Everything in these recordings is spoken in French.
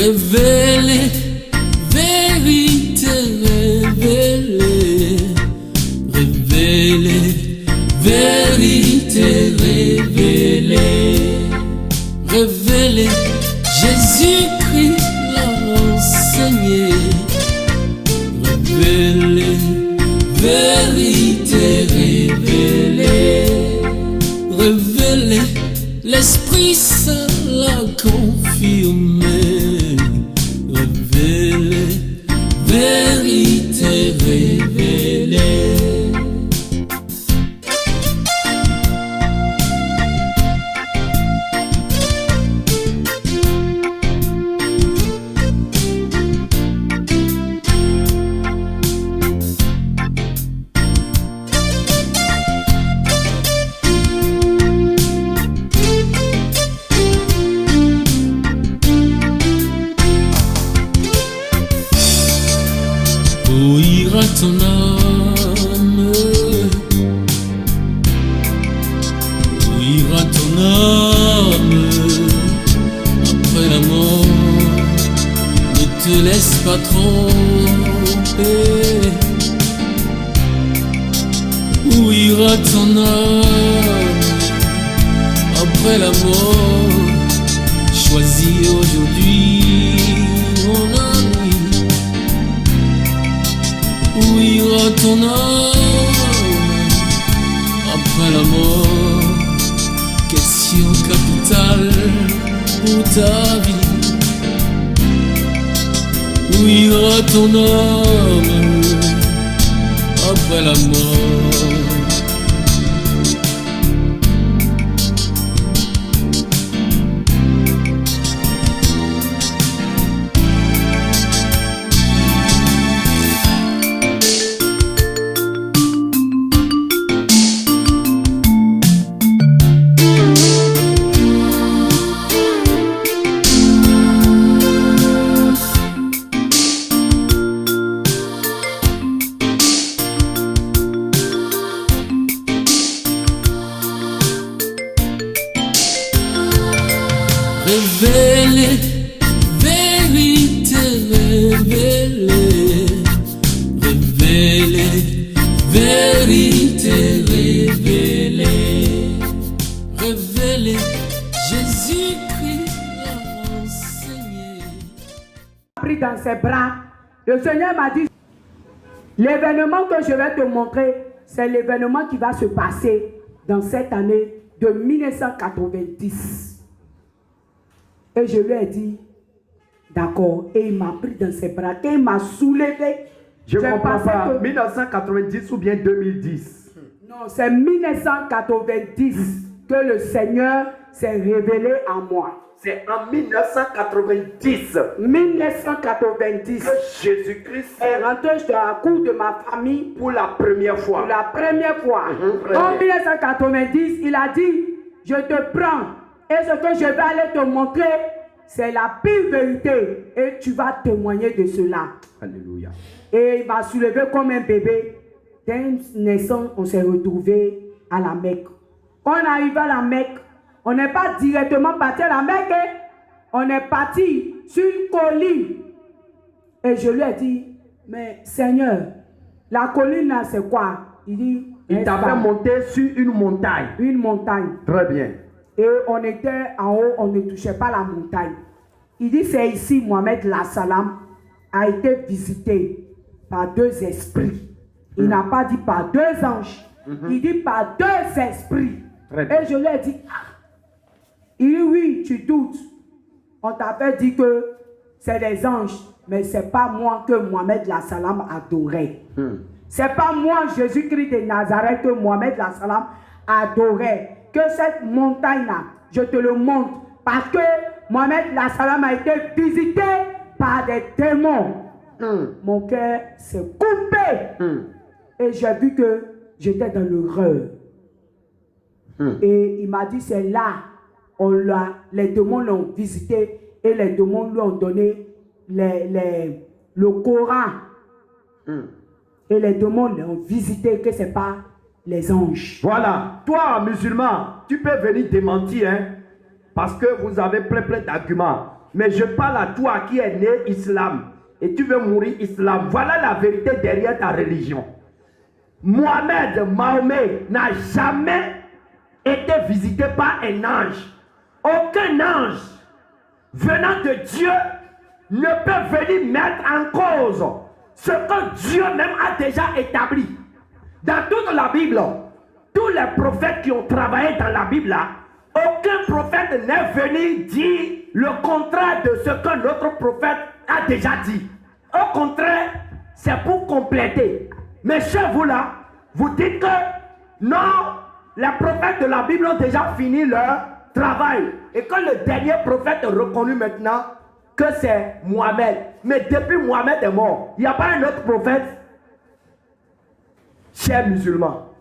Révélez, vérité révélée. Révélez, vérité révélée. Révélez, Jésus-Christ l'a enseigné. Révélez, vérité révélée. Révélez, l'Esprit Saint l'a confirmé. Révélez, vérité révélée. Où ira ton âme? Où ira ton âme après la mort? Ne te laisse pas tromper. Où ira ton âme après la mort? Choisis aujourd'hui, mon ami. Où ira ton âme après la mort? Question capitale pour ta vie. Où ira ton âme après la mort? Révélez, vérité révélée. Révélez, vérité révélée. Révélez, Jésus-Christ l'a enseigné. Pris dans ses bras, le Seigneur m'a dit, l'événement que je vais te montrer, c'est l'événement qui va se passer dans cette année de 1990. Et je lui ai dit, d'accord. Et il m'a pris dans ses bras. Et il m'a soulevé. Je ne comprends pas. 1990 ou bien 2010? Non, c'est 1990 que le Seigneur s'est révélé à moi. C'est en 1990. 1990. Que Jésus-Christ est rentré dans la cour de ma famille pour la première fois. Pour la première fois. En 1990, il a dit, je te prends. Et ce que je vais aller te montrer, c'est la pure vérité. Et tu vas témoigner de cela. Alléluia. Et il m'a soulevé comme un bébé. Dès naissance, on s'est retrouvés à la Mecque. Quand on arrive à la Mecque, on n'est pas directement parti à la Mecque. On est parti sur une colline. Et je lui ai dit, mais Seigneur, la colline là, c'est quoi? Il dit, il t'a fait monter sur une montagne. Une montagne. Très bien. Et on était en haut, on ne touchait pas la montagne. Il dit, c'est ici, Mohamed Lassalam a été visité par deux esprits. Il n'a pas dit par deux anges. Il dit par deux esprits. Et je lui ai dit, ah. Il dit, oui, tu doutes. On t'avait dit que c'est des anges, mais ce n'est pas moi que Mohamed Lassalam adorait. C'est pas moi, Jésus-Christ de Nazareth, que Mohamed Lassalam adorait. Que cette montagne-là, je te le montre, parce que Mohamed Lassalam a été visité par des démons. Mon cœur s'est coupé. Et j'ai vu que j'étais dans l'erreur. Et il m'a dit, c'est là, les démons l'ont visité et les démons lui ont donné le Coran. Et les démons l'ont visité, que ce n'est pas les anges. Voilà, toi musulman, tu peux venir démentir, hein, parce que vous avez plein d'arguments. Mais je parle à toi qui es né islam et tu veux mourir islam. Voilà la vérité derrière ta religion. Mohamed, Mahomet n'a jamais été visité par un ange. Aucun ange venant de Dieu ne peut venir mettre en cause ce que Dieu même a déjà établi. Dans toute la Bible, tous les prophètes qui ont travaillé dans la Bible, aucun prophète n'est venu dire le contraire de ce que notre prophète a déjà dit. Au contraire, c'est pour compléter. Mais chez vous là, vous dites que non, les prophètes de la Bible ont déjà fini leur travail. Et que le dernier prophète est reconnu maintenant que c'est Mohamed. Mais depuis Mohamed est mort, il n'y a pas un autre prophète. Chers musulmans,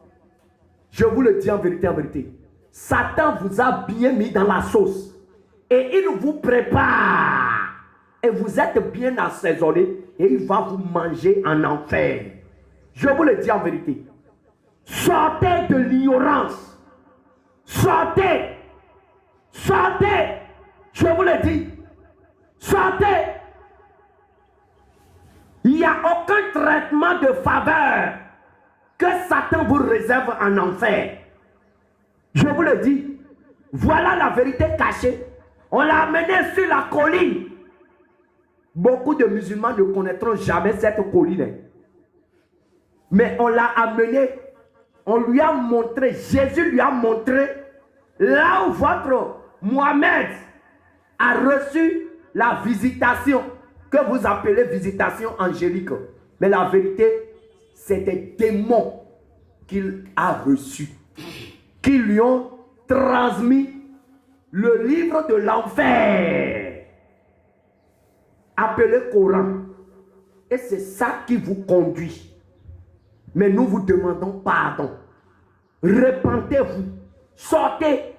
je vous le dis en vérité, Satan vous a bien mis dans la sauce. Et il vous prépare. Et vous êtes bien assaisonné. Et il va vous manger en enfer. Je vous le dis en vérité. Sortez de l'ignorance. Sortez. Sortez. Je vous le dis. Sortez. Il n'y a aucun traitement de faveur que Satan vous réserve en enfer. Je vous le dis. Voilà la vérité cachée. On l'a amené sur la colline. Beaucoup de musulmans ne connaîtront jamais cette colline. Mais on l'a amené. On lui a montré. Jésus lui a montré là où votre Mohamed a reçu la visitation que vous appelez visitation angélique. Mais la vérité, c'est des démons qu'il a reçus, qui lui ont transmis le livre de l'enfer, appelé Coran. Et c'est ça qui vous conduit. Mais nous vous demandons pardon. Repentez-vous. Sortez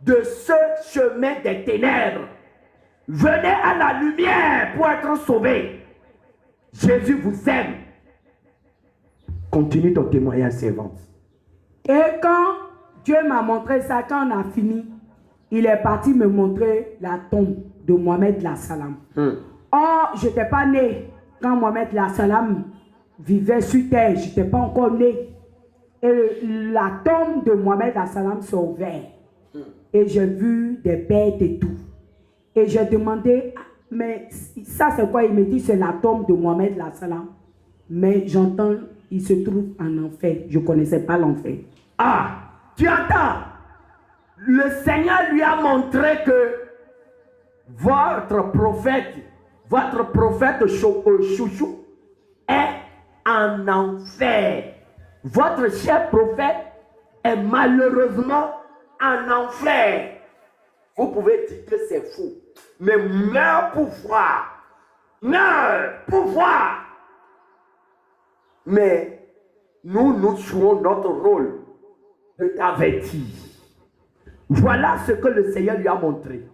de ce chemin des ténèbres. Venez à la lumière pour être sauvés. Jésus vous aime. Continue ton témoignage, servante. Et quand Dieu m'a montré ça, quand on a fini, il est parti me montrer la tombe de Mohamed Salam. Or, je n'étais pas né quand Mohamed Salam vivait sur terre. Je n'étais pas encore né. Et la tombe de Mohamed Salam s'est ouverte. Et j'ai vu des bêtes et tout. Et j'ai demandé, mais ça c'est quoi? Il me dit, c'est la tombe de Mohamed Salam. Mais j'entends, il se trouve en enfer. Je ne connaissais pas l'enfer. Ah, tu entends? Le Seigneur lui a montré que votre prophète chouchou est en enfer. Votre cher prophète est malheureusement en enfer. Vous pouvez dire que c'est faux. Mais meurs pour voir. Meurs pour voir. Mais nous jouons notre rôle de t'avertir. Voilà ce que le Seigneur lui a montré.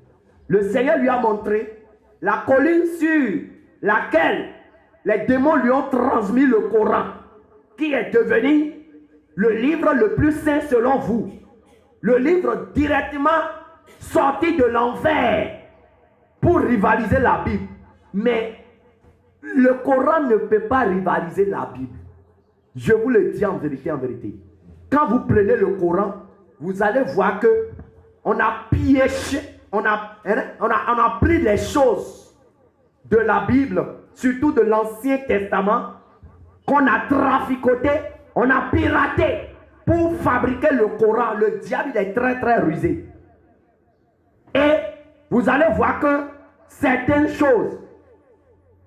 Le Seigneur lui a montré la colline sur laquelle les démons lui ont transmis le Coran, qui est devenu le livre le plus saint selon vous. Le livre directement sorti de l'enfer pour rivaliser la Bible. Mais le Coran ne peut pas rivaliser la Bible. Je vous le dis en vérité, en vérité. Quand vous prenez le Coran, vous allez voir que on a piégé, on a pris les choses de la Bible, surtout de l'Ancien Testament, qu'on a traficoté, on a piraté pour fabriquer le Coran. Le diable il est très très rusé. Et vous allez voir que certaines choses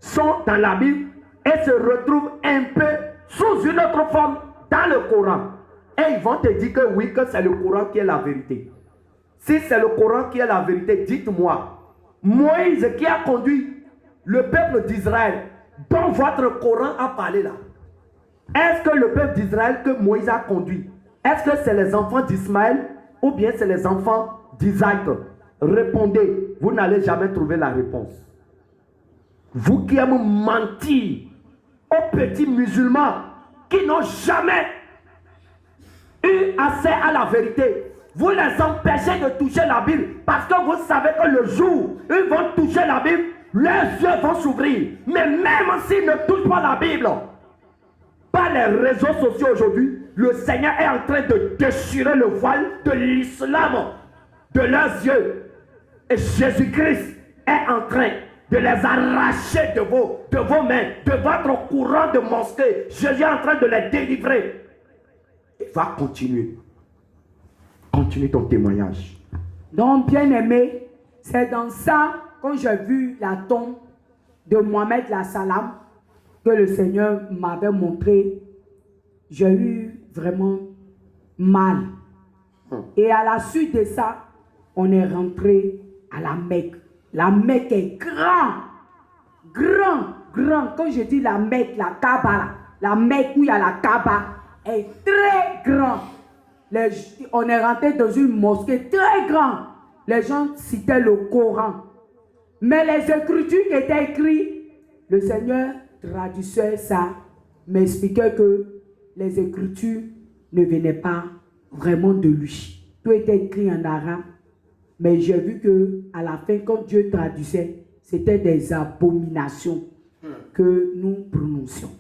sont dans la Bible et se retrouvent un peu sous une autre forme dans le Coran. Et ils vont te dire que oui, que c'est le Coran qui est la vérité. Si c'est le Coran qui est la vérité, dites-moi, Moïse qui a conduit le peuple d'Israël, dont votre Coran a parlé là, est-ce que le peuple d'Israël que Moïse a conduit, est-ce que c'est les enfants d'Ismaël ou bien c'est les enfants d'Isaac? Répondez, vous n'allez jamais trouver la réponse. Vous qui aimez mentir aux petits musulmans qui n'ont jamais eu accès à la vérité, vous les empêchez de toucher la Bible parce que vous savez que le jour où ils vont toucher la Bible, leurs yeux vont s'ouvrir. Mais même s'ils ne touchent pas la Bible, par les réseaux sociaux aujourd'hui, le Seigneur est en train de déchirer le voile de l'islam de leurs yeux. Et Jésus-Christ est en train de les arracher de vos mains, de votre courant de mosquée. Jésus est en train de les délivrer. Il va continuer. Continue ton témoignage. Donc, bien aimé, c'est dans ça, quand j'ai vu la tombe de Mohamed Lassalam, que le Seigneur m'avait montré, j'ai eu vraiment mal. Et à la suite de ça, on est rentré à la Mecque. La Mecque est grand. Quand je dis la Mecque, la Kaaba, la Mecque où il y a la Kaaba, est très grand. On est rentré dans une mosquée très grande. Les gens citaient le Coran. Mais les écritures qui étaient écrites, le Seigneur traduisait ça, m'expliquait que les écritures ne venaient pas vraiment de lui. Tout était écrit en arabe. Mais j'ai vu que à la fin, quand Dieu traduisait, c'était des abominations que nous prononcions.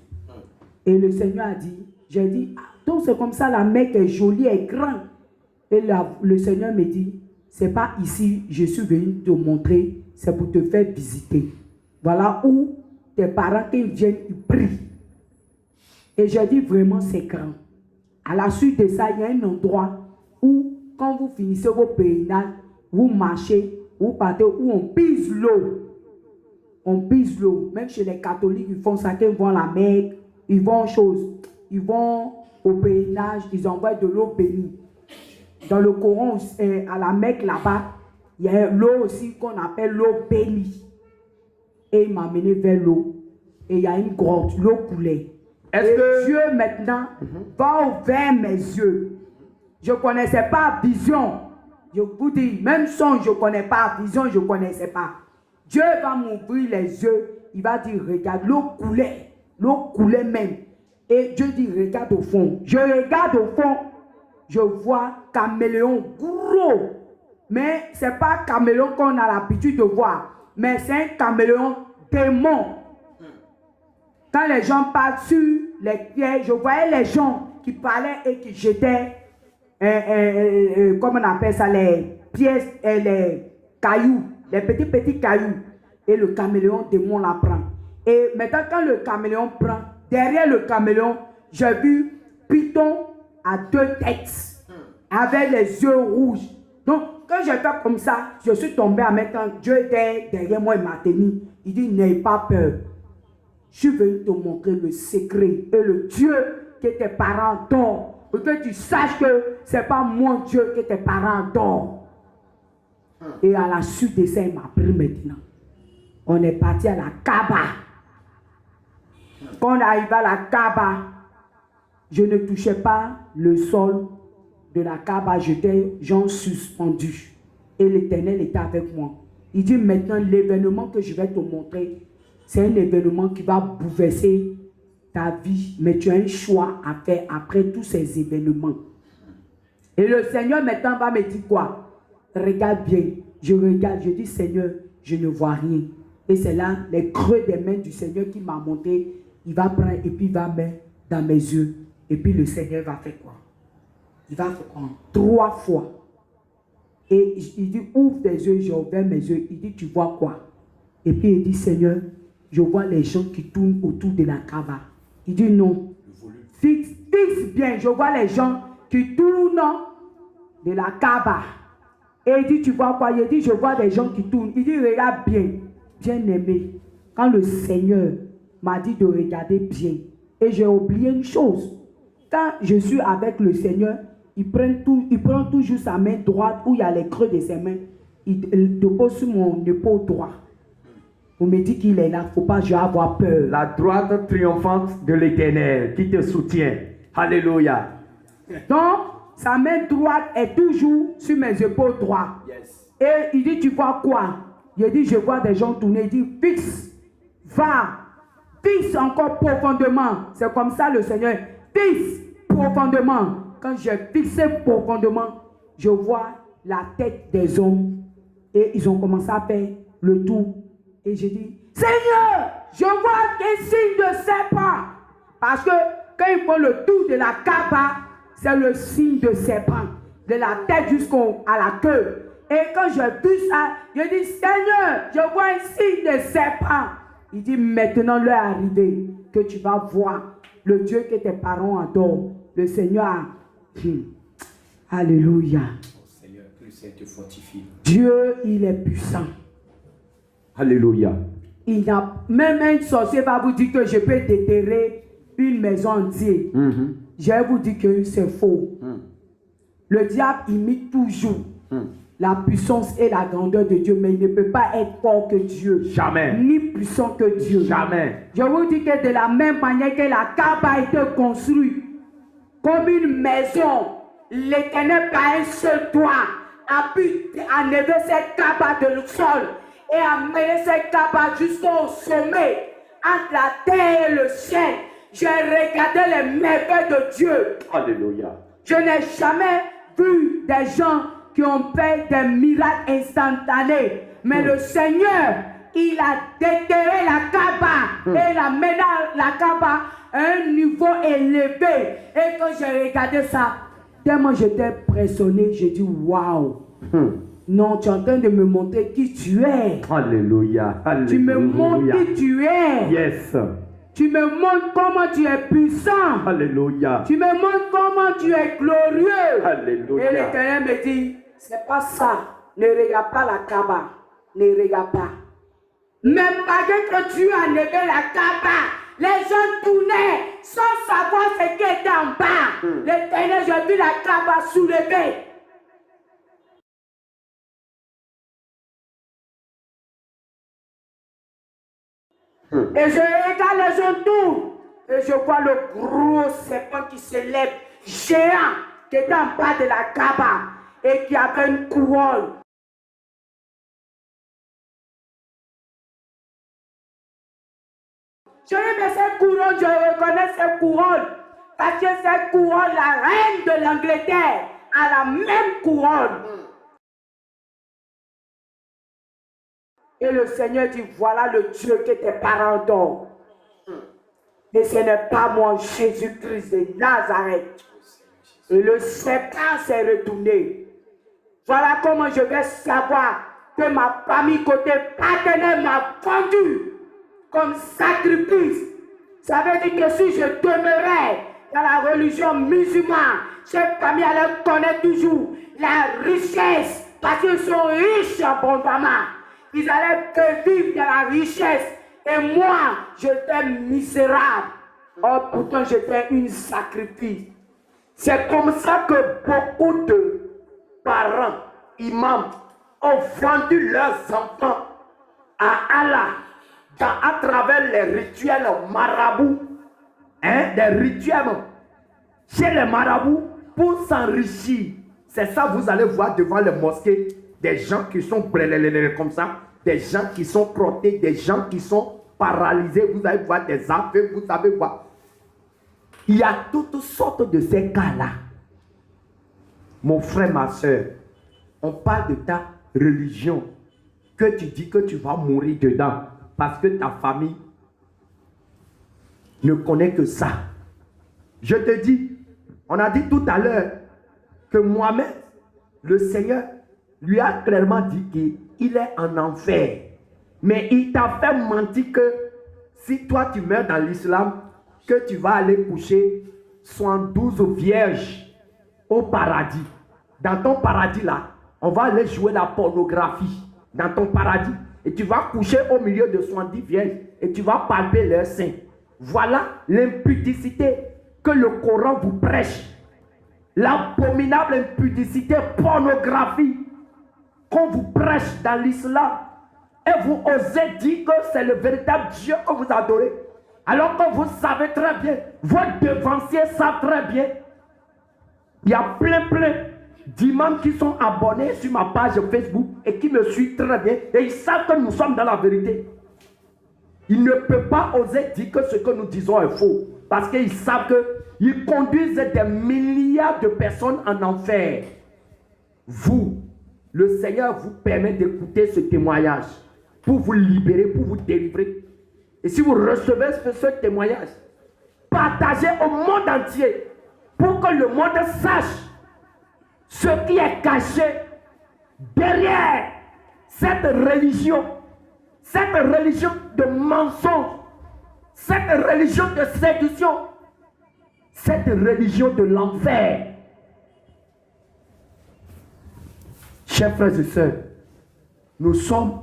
Et le Seigneur a dit, j'ai dit, ah, donc c'est comme ça, la Mecque est jolie, est grande. Et le Seigneur me dit, c'est pas ici, je suis venu te montrer, c'est pour te faire visiter. Voilà où tes parents, quand ils viennent, ils prient. Et j'ai dit, vraiment, c'est grand. À la suite de ça, il y a un endroit où, quand vous finissez vos pèlerinages, vous marchez, vous partez, où on pise l'eau. On pise l'eau. Même chez les catholiques, ils font ça, quand ils vont à la Mecque, ils vont ils vont au pèlerinage, ils envoient de l'eau bénie. Dans le Coran, à la Mecque, là-bas, il y a l'eau aussi qu'on appelle l'eau bénie. Et il m'a amené vers l'eau. Et il y a une grotte, l'eau coulait. Est-ce que Dieu maintenant va ouvrir mes yeux. Je ne connaissais pas vision. Je vous dis, même son, je ne connais pas. Vision, je ne connaissais pas. Dieu va m'ouvrir les yeux. Il va dire, regarde, l'eau coulait. L'eau coulait même. Et Dieu dit, regarde au fond. Je regarde au fond. Je vois caméléon gros. Mais ce n'est pas caméléon qu'on a l'habitude de voir. Mais c'est un caméléon démon. Quand les gens parlent sur les pierres, je voyais les gens qui parlaient et qui jetaient, comment on appelle ça, les pièces, les cailloux, les petits cailloux. Et le caméléon démon la prend. Et maintenant, quand le caméléon prend, derrière le caméléon, j'ai vu Python à 2 têtes, avec les yeux rouges. Donc, quand j'ai fait comme ça, je suis tombé en même temps. Dieu était derrière moi, il m'a tenu. Il dit, n'aie pas peur. Je suis venu te montrer le secret et le Dieu que tes parents adorent. Pour que tu saches que ce n'est pas mon Dieu que tes parents adorent. Et à la suite de ça, il m'a pris maintenant. On est parti à la Kaaba. Quand on arrive à la Kaaba, je ne touchais pas le sol de la Kaaba. J'étais genre suspendu. Et l'Éternel était avec moi. Il dit maintenant, l'événement que je vais te montrer, c'est un événement qui va bouleverser ta vie. Mais tu as un choix à faire après tous ces événements. Et le Seigneur maintenant va me dire quoi? Regarde bien. Je regarde, je dis Seigneur, je ne vois rien. Et c'est là les creux des mains du Seigneur qui m'a monté. Il va prendre et puis il va mettre dans mes yeux. Et puis le Seigneur va faire quoi? Il va faire quoi? 3 fois. Et il dit ouvre tes yeux, j'ai ouvert mes yeux. Il dit tu vois quoi? Et puis il dit Seigneur, je vois les gens qui tournent autour de la Kaaba. Il dit non. Fixe bien, je vois les gens qui tournent de la Kaaba. Et il dit tu vois quoi? Il dit je vois des gens qui tournent. Il dit regarde bien, bien aimé. Quand le Seigneur m'a dit de regarder bien, et j'ai oublié une chose. Quand je suis avec le Seigneur, il prend toujours sa main droite où il y a les creux de ses mains. Il dépose sur mon épaule droite. On me dit qu'il est là, il ne faut pas avoir peur. La droite triomphante de l'Éternel qui te soutient. Alléluia. Donc, sa main droite est toujours sur mes épaules droites. Yes. Et il dit, tu vois quoi? Il dit, je vois des gens tourner. Il dit, fixe, va, fixe encore profondément. C'est comme ça le Seigneur. Fixe profondément. Quand j'ai fixé profondément, je vois la tête des hommes et ils ont commencé à faire le tour. Et j'ai dit, Seigneur, je vois des signes de serpent. Parce que quand ils font le tour de la Kaaba, c'est le signe de serpent, de la tête jusqu'à la queue. Et quand j'ai vu ça, je dis, Seigneur, je vois un signe de serpent. Il dit, maintenant l'heure est arrivée que tu vas voir le Dieu que tes parents adorent. Le Seigneur a... Alléluia. Oh Seigneur, que le Seigneur te fortifie. Dieu, il est puissant. Alléluia. Il y a même un sorcier va vous dire que je peux déterrer une maison entière. Je vais vous dire que c'est faux. Le diable imite toujours la puissance et la grandeur de Dieu, mais il ne peut pas être fort que Dieu. Jamais. Ni puissant que Dieu. Jamais. Je vous dis que de la même manière que la Kaaba a été construite comme une maison, l'Éternel par un seul toit a pu enlever cette Kaaba de sol et amener cette Kaaba jusqu'au sommet, entre la terre et le ciel. J'ai regardé les merveilles de Dieu. Alléluia. Je n'ai jamais vu des gens qui ont fait des miracles instantanés. Mais le Seigneur, il a déterré la Kaaba et il a mené la Kaaba à un niveau élevé. Et quand j'ai regardé ça, tellement j'étais impressionné, j'ai dit waouh. Non, tu es en train de me montrer qui tu es. Alléluia. Alléluia. Tu me montres qui tu es. Yes. Tu me montres comment tu es puissant. Alléluia. Tu me montres comment tu es glorieux. Alléluia. Et l'Éternel me dit, c'est pas ça. Ne regarde pas la Kaaba. Ne regarde pas. Même malgré que tu as enlevé la Kaaba, les gens tournaient sans savoir ce qui était en bas. L'Éternel, j'ai vu la Kaaba soulevée. Et je regarde les gens tournent. Et je vois le gros serpent qui se lève, géant, qui est en bas de la Kaaba et qui avait une couronne. Je dis, mais cette couronne, je reconnais cette couronne. Parce que cette couronne, la reine de l'Angleterre, a la même couronne. Et le Seigneur dit, voilà le Dieu que tes parents adorent. Mais ce n'est pas moi, Jésus-Christ de Nazareth. Et le serpent s'est retourné. Voilà comment je vais savoir que ma famille côté paternel m'a vendu comme sacrifice. Ça veut dire que si je demeurais dans la religion musulmane, cette famille allait connaître toujours la richesse parce qu'ils sont riches abondamment. Ils allaient que vivre dans la richesse. Et moi, j'étais misérable. Oh, pourtant, j'étais une sacrifice. C'est comme ça que beaucoup de parents, imams, ont vendu leurs enfants à Allah à travers les rituels marabouts. Des rituels chez les marabouts pour s'enrichir. C'est ça, vous allez voir devant les mosquées. Des gens qui sont comme ça, des gens qui sont crottés, des gens qui sont paralysés, vous allez voir des affaires, vous allez voir. Il y a toutes sortes de ces cas-là. Mon frère, ma soeur, on parle de ta religion, que tu dis que tu vas mourir dedans, parce que ta famille ne connaît que ça. Je te dis, on a dit tout à l'heure que Mohamed, le Seigneur, lui a clairement dit qu'il est en enfer. Mais il t'a fait mentir que si toi tu meurs dans l'islam, que tu vas aller coucher 72 vierges au paradis. Dans ton paradis là, on va aller jouer la pornographie. Dans ton paradis. Et tu vas coucher au milieu de 70 vierges et tu vas palper leurs seins. Voilà l'impudicité que le Coran vous prêche. L'abominable impudicité, pornographie qu'on vous prêche dans l'islam. Et vous osez dire que c'est le véritable Dieu que vous adorez. Alors que vous savez très bien, vos devanciers savent très bien. Il y a plein d'imams qui sont abonnés sur ma page Facebook et qui me suivent très bien. Et ils savent que nous sommes dans la vérité. Ils ne peuvent pas oser dire que ce que nous disons est faux. Parce qu'ils savent qu'ils conduisent des milliards de personnes en enfer. vous, le Seigneur vous permet d'écouter ce témoignage pour vous libérer, pour vous délivrer. Et si vous recevez ce témoignage, partagez au monde entier pour que le monde sache ce qui est caché derrière cette religion de mensonge, cette religion de séduction, cette religion de l'enfer. Chers frères et sœurs, nous sommes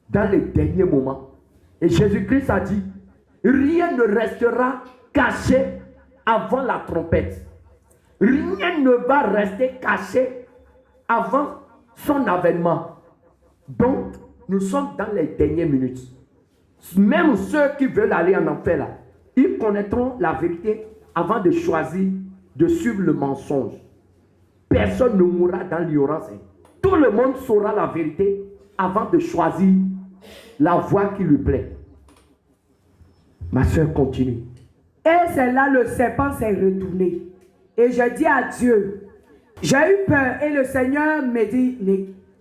dans les derniers moments. Et Jésus-Christ a dit, rien ne restera caché avant la trompette. Rien ne va rester caché avant son avènement. Donc, nous sommes dans les dernières minutes. Même ceux qui veulent aller en enfer, là, ils connaîtront la vérité avant de choisir de suivre le mensonge. Personne ne mourra dans l'ignorance. Tout le monde saura la vérité avant de choisir la voie qui lui plaît. Ma soeur continue. Et c'est là le serpent s'est retourné. Et je dis à Dieu, j'ai eu peur. Et le Seigneur me dit,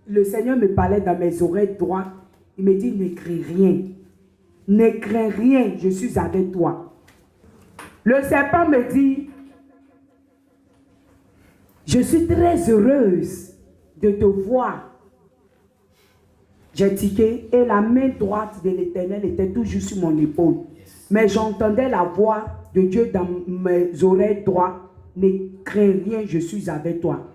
le Seigneur me parlait dans mes oreilles droites. Il me dit, ne crains rien. Ne crains rien, je suis avec toi. Le serpent me dit, je suis très heureuse de te voir. J'ai tiqué et la main droite de l'Éternel était toujours sur mon épaule. Mais j'entendais la voix de Dieu dans mes oreilles droites. Ne crains rien, je suis avec toi.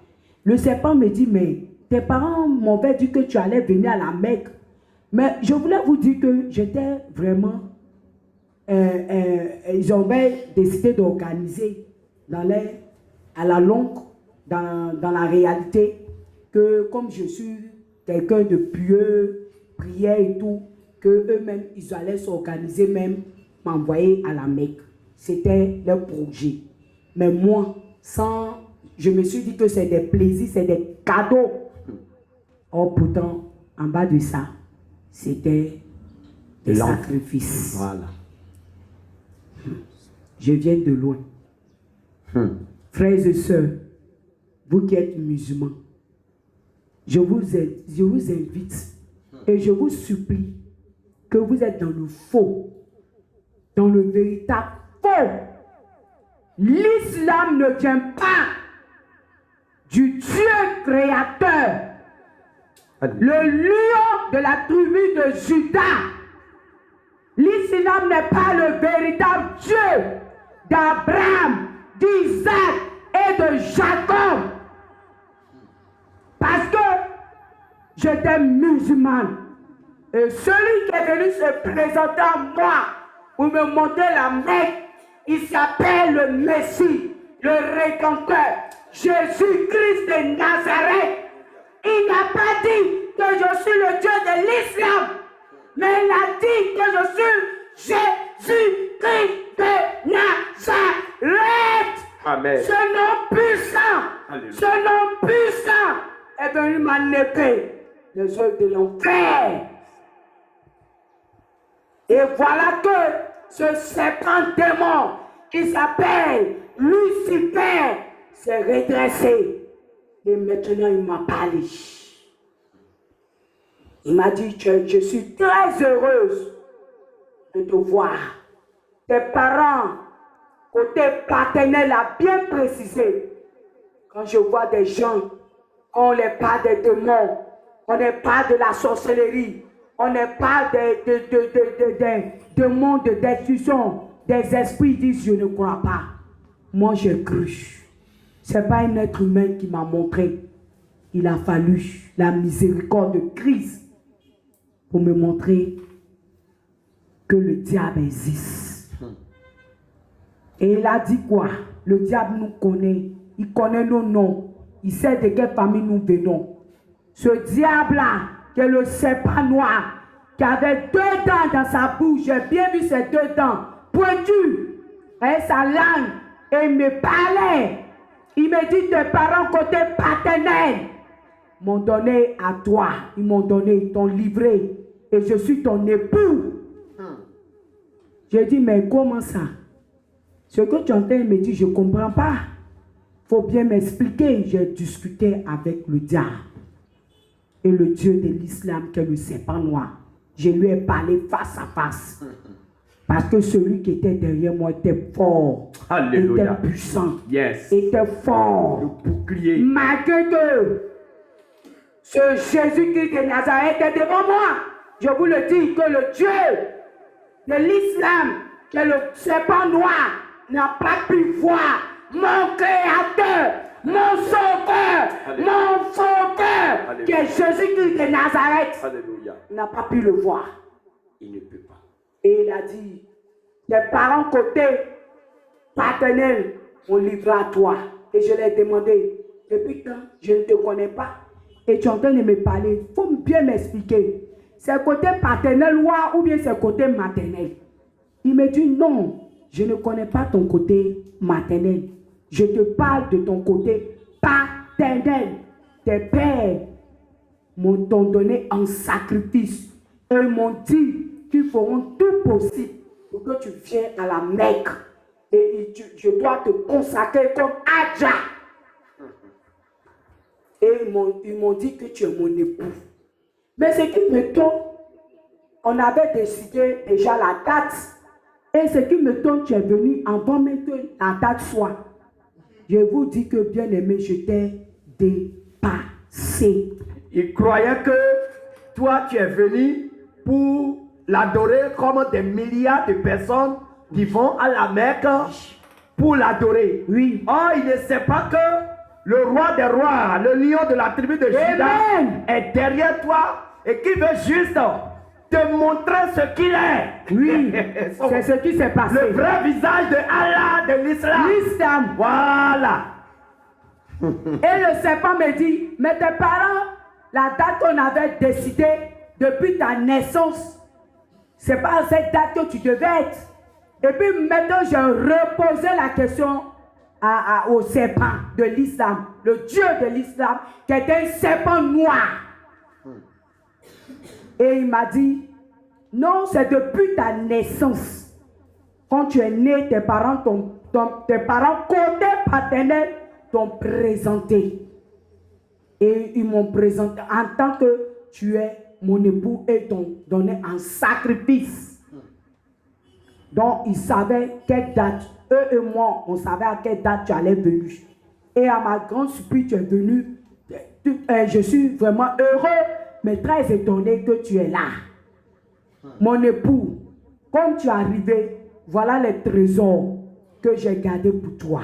Le serpent me dit, mais tes parents m'avaient dit que tu allais venir à la Mecque. Mais je voulais vous dire que j'étais vraiment... ils avaient décidé d'organiser à la longue, dans la réalité, que comme je suis quelqu'un de pieux, prière et tout, que eux-mêmes, ils allaient s'organiser même, m'envoyer à la Mecque. C'était leur projet. Mais moi, je me suis dit que c'est des plaisirs, c'est des cadeaux. Or, pourtant, en bas de ça, c'était des sacrifices. Voilà. Je viens de loin. Frères et sœurs, vous qui êtes musulmans, je vous invite et je vous supplie que vous êtes dans le faux, dans le véritable faux. L'islam ne vient pas du Dieu créateur, le lion de la tribu de Juda. L'islam n'est pas le véritable Dieu d'Abraham, d'Isaac et de Jacob. Parce que j'étais musulmane. Et celui qui est venu se présenter à moi pour me montrer la Mecque, il s'appelle le Messie, le Rédempteur, Jésus-Christ de Nazareth. Il n'a pas dit que je suis le Dieu de l'islam, mais il a dit que je suis Jésus-Christ de Nazareth. Amen. Ce nom puissant, Alléluia. ce nom puissant est venu m'enlever les œuvres de l'enfer. Et voilà que ce serpent démon qui s'appelle Lucifer s'est redressé. Et maintenant il m'a parlé. Il m'a dit, je suis très heureuse de te voir. Tes parents, côté paternel, a bien précisé. Quand je vois des gens, on les parle des démons, on les parle de la sorcellerie, on les parle des démons de destruction, des esprits, ils disent, je ne crois pas. Moi, j'ai cru. Ce n'est pas un être humain qui m'a montré. Il a fallu la miséricorde de Christ pour me montrer que le diable existe. Et il a dit quoi? Le diable nous connaît. Il connaît nos noms. Il sait de quelle famille nous venons. Ce diable-là, qui est le serpent noir, qui avait 2 dents dans sa bouche, j'ai bien vu ces 2 dents pointues, et sa langue, et il me parlait. Il me dit, tes parents côté paternel m'ont donné à toi. Ils m'ont donné, ils t'ont livré. Et je suis ton époux. J'ai dit, mais comment ça? Ce que tu entends, il me dit, je ne comprends pas. faut bien m'expliquer. J'ai discuté avec le diable et le Dieu de l'islam qui est le serpent noir. Je lui ai parlé face à face. Parce que celui qui était derrière moi était fort, Alléluia. était puissant, Yes. était fort. Le bouclier. Malgré que ce Jésus-Christ de Nazareth est devant moi, je vous le dis que le Dieu de l'islam, qui est le serpent noir, n'a pas pu voir mon créateur, mon sauveur, Alléluia. mon sauveur, Alléluia. qui est Jésus-Christ de Nazareth, Alléluia. n'a pas pu le voir. Il ne peut pas. Et il a dit, tes parents côté paternel ont livré à toi. Et je lui ai demandé, depuis quand je ne te connais pas? Et tu es en train de me parler, il faut bien m'expliquer. C'est côté paternel ou bien c'est côté maternel? Il me dit, non, je ne connais pas ton côté maternel. Je te parle de ton côté paternel. Tes pères t'ont donné en sacrifice. Et ils m'ont dit qu'ils feront tout possible pour que tu viennes à la Mecque. Et je dois te consacrer comme Adja. Et ils m'ont dit que tu es mon époux. Mais ce qui me tombe, on avait décidé déjà la date. Et ce qui me tombe, tu es venu avant même que la date soit. Je vous dis que bien aimé, je t'ai dépassé. Il croyait que toi, tu es venu pour l'adorer comme des milliards de personnes qui vont à la Mecque pour l'adorer. Oui. Oh, il ne sait pas que le roi des rois, le lion de la tribu de Juda, Amen. est derrière toi et qui veut juste te montrer ce qu'il est. Oui, c'est ce qui s'est passé. Le vrai visage de Allah, de l'islam. L'islam. Voilà. Et le serpent me dit, mais tes parents, la date qu'on avait décidée depuis ta naissance, c'est pas à cette date que tu devais être. Et puis maintenant, j'ai reposé la question au serpent de l'islam, le Dieu de l'islam, qui était un serpent noir. Et il m'a dit, non, c'est depuis ta naissance. Quand tu es né, tes parents côté paternel t'ont présenté. Et ils m'ont présenté en tant que tu es mon époux et t'ont donné un sacrifice. Donc ils savaient quelle date, eux et moi, on savait à quelle date tu allais venir. Et à ma grande surprise, tu es venu. Je suis vraiment heureux, mais très étonné que tu es là. Mon époux, comme tu es arrivé, voilà les trésors que j'ai gardés pour toi.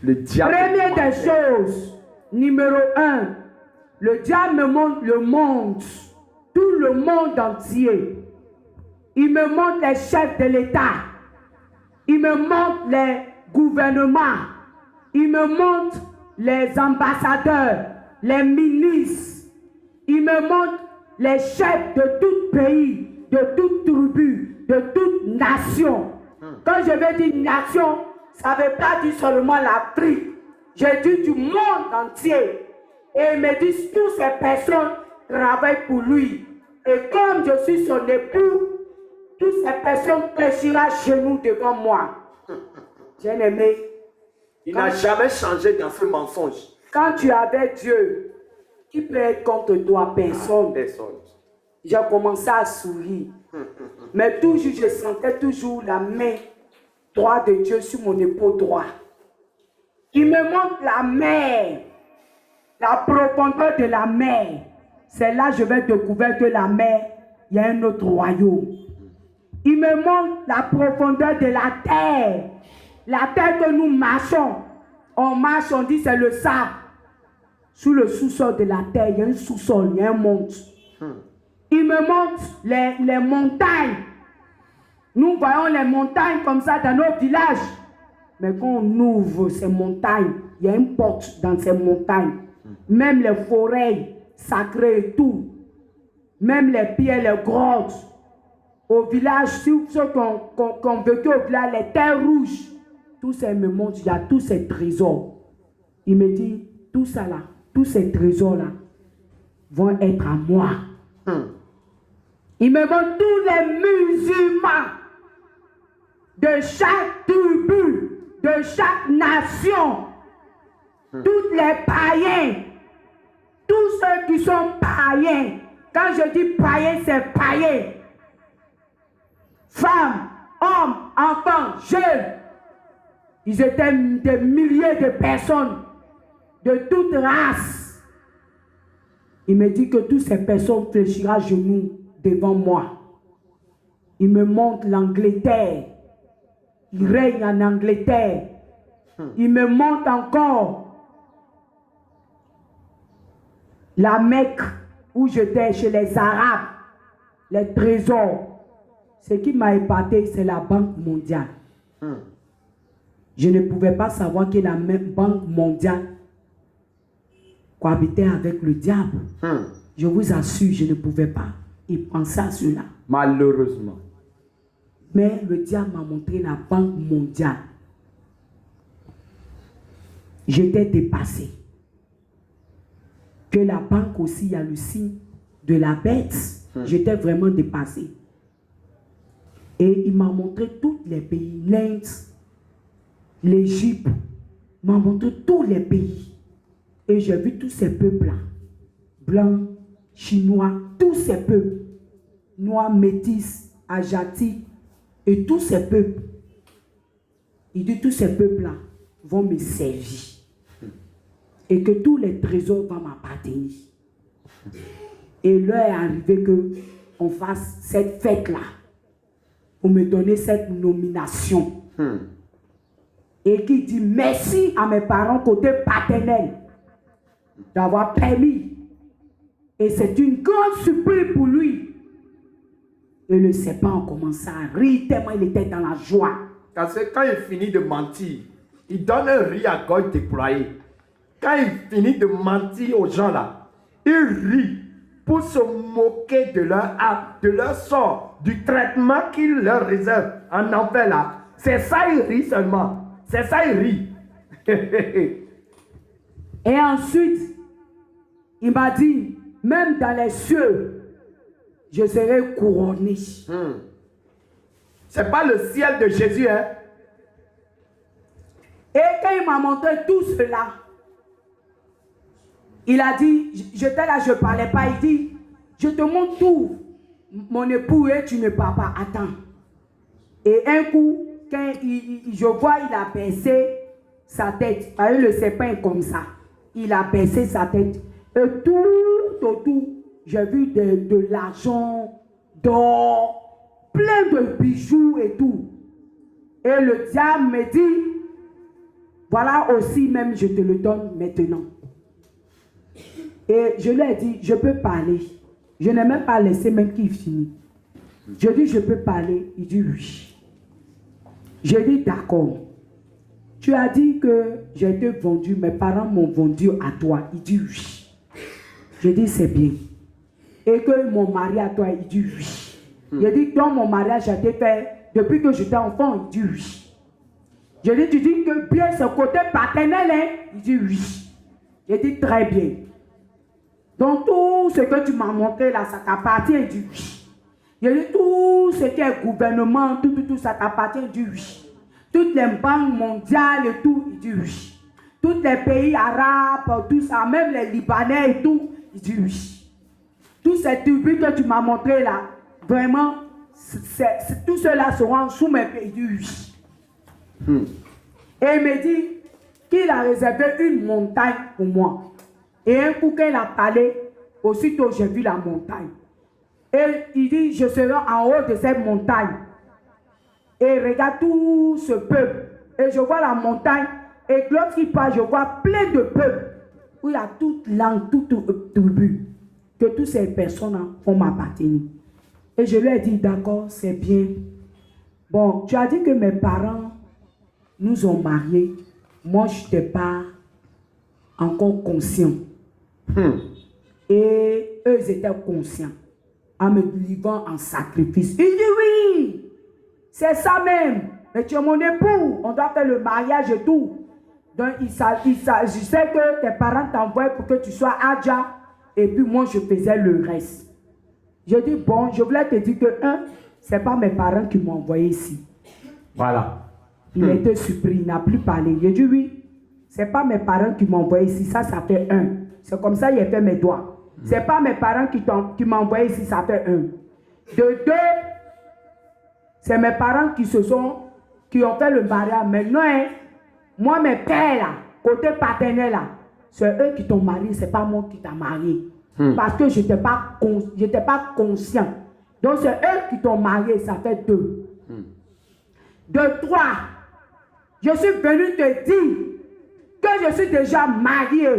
Le diable. Première des choses, numéro 1, le diable me montre le monde, tout le monde entier. Il me montre les chefs de l'État. Il me montre les gouvernements. Il me montre les ambassadeurs, les ministres. Il me montre les chefs de tout pays, de toute tribu, de toute nation. Quand je vais dire nation, ça ne veut pas dire seulement l'Afrique. J'ai dit du monde entier. Et il me dit toutes ces personnes travaillent pour lui. Et comme je suis son époux, toutes ces personnes fléchiront à genoux devant moi. Bien aimé. Il n'a jamais changé dans ce mensonge. Quand tu avais Dieu, qui peut être contre toi? Personne. Personne. J'ai commencé à sourire. Mais toujours, je sentais toujours la main droite de Dieu sur mon épaule droit. Il me montre la mer, la profondeur de la mer. C'est là que je vais découvrir que la mer, il y a un autre royaume. Il me montre la profondeur de la terre. La terre que nous marchons. On marche, on dit c'est le sable. Sous le sous-sol de la terre, il y a un sous-sol, il y a un monde. Il me montre les montagnes. Nous voyons les montagnes comme ça dans nos villages. Mais quand on ouvre ces montagnes, il y a une porte dans ces montagnes. Même les forêts sacrées et tout. Même les pierres, les grottes. Au village, ceux qui ont vécu au village, les terres rouges. Tout ça me montre, il y a tous ces trésors. Il me dit, tout ça là, tous ces trésors-là vont être à moi. Il me montre tous les musulmans de chaque tribu de chaque nation, tous les païens, tous ceux qui sont païens. Quand je dis païens, c'est païens. Femmes, hommes, enfants, jeunes. Ils étaient des milliers de personnes de toutes races. Il me dit que toutes ces personnes fléchiront à genoux devant moi. Il me montre l'Angleterre. Il règne en Angleterre. Il me montre encore la Mecque où j'étais chez les Arabes, les trésors. Ce qui m'a épaté, c'est la Banque mondiale. Je ne pouvais pas savoir que la même Banque mondiale cohabitait avec le diable. Je vous assure, je ne pouvais pas y penser à cela. Malheureusement. Mais le diable m'a montré la Banque mondiale. J'étais dépassé. Que la banque aussi, il y a le signe de la bête. J'étais vraiment dépassé. Et il m'a montré tous les pays, l'Inde, l'Égypte, il m'a montré tous les pays. Et j'ai vu tous ces peuples-là, blancs, chinois, tous ces peuples, noirs, métis, asiatiques, et tous ces peuples. Il dit tous ces peuples-là vont me servir. Et que tous les trésors vont m'appartenir. Et l'heure est arrivée qu'on fasse cette fête-là pour me donner cette nomination. Et qui dit merci à mes parents côté paternel d'avoir permis. Et c'est une grande surprise pour lui. Et le serpent a commencé à rire tellement il était dans la joie. Parce que quand il finit de mentir, il donne un rire à gorge déployée. Quand il finit de mentir aux gens là, il rit pour se moquer de leur âme, de leur sort, du traitement qu'il leur réserve en enfer là. C'est ça, il rit seulement. C'est ça, il rit. Et ensuite, il m'a dit, même dans les cieux, je serai couronné. C'est pas le ciel de Jésus, hein. Et quand il m'a montré tout cela, il a dit, j'étais là, je ne parlais pas, il dit, je te montre tout. Mon époux, et tu ne parles pas, attends. Et un coup, quand je vois, il a baissé sa tête. Le serpent est comme ça. Il a baissé sa tête. Et tout autour, j'ai vu de l'argent, d'or, plein de bijoux et tout. Et le diable me dit, voilà aussi même, je te le donne maintenant. Et je lui ai dit, je peux parler. Je n'ai même pas laissé même qu'il finisse. Je dis, je peux parler. Il dit oui. Je dis, d'accord. Tu as dit que j'ai été vendu, mes parents m'ont vendu à toi. Il dit oui. Je dis, c'est bien. Et que mon mari à toi, il dit oui. Je dis, dans mon mariage a été fait depuis que j'étais enfant. Il dit oui. Je dis, tu dis que bien ce côté paternel, hein? Il dit oui. Je dis, très bien. Donc tout ce que tu m'as montré là, ça t'appartient, il dit oui. Je dis, tout ce qui est gouvernement, tout, ça t'appartient, il dit oui. Toutes les banques mondiales et tout, il dit oui. Tous les pays arabes, tout ça, même les Libanais et tout, il dit oui. Tous ces tribus que tu m'as montré là, vraiment, tout cela seront sous mes pieds, il dit oui. Et il me dit qu'il a réservé une montagne pour moi. Et un coup qu'il a parlé, aussitôt j'ai vu la montagne. Et il dit, je serai en haut de cette montagne. Et regarde tout ce peuple. Et je vois la montagne. Et lorsqu'il parle, je vois plein de peuples. Où il y a toute langue, toute tribu. Que toutes ces personnes vont m'appartenir. Et je lui ai dit, d'accord, c'est bien. Bon, tu as dit que mes parents nous ont mariés. Moi, je n'étais pas encore conscient. Et eux, ils étaient conscients. En me livrant en sacrifice. Il dit oui, c'est ça même. Mais tu es mon époux. On doit faire le mariage et tout. Donc, il s'agissait que tes parents t'envoient pour que tu sois Adja. Et puis moi, je faisais le reste. Je dis, bon, je voulais te dire que, ce n'est pas mes parents qui m'ont envoyé ici. Voilà. Il était surpris, il n'a plus parlé. J'ai dit oui, ce n'est pas mes parents qui m'ont envoyé ici, ça fait 1. C'est comme ça qu'il a fait mes doigts. Ce n'est pas mes parents qui m'ont envoyé ici, ça fait 1. De 2, c'est mes parents qui ont fait le mariage. Maintenant, hein, moi, mes pères, là, côté paternel, là, c'est eux qui t'ont marié, ce n'est pas moi qui t'ai marié. Parce que je n'étais pas conscient. Donc, c'est eux qui t'ont marié, ça fait 2. De 3, je suis venu te dire que je suis déjà marié.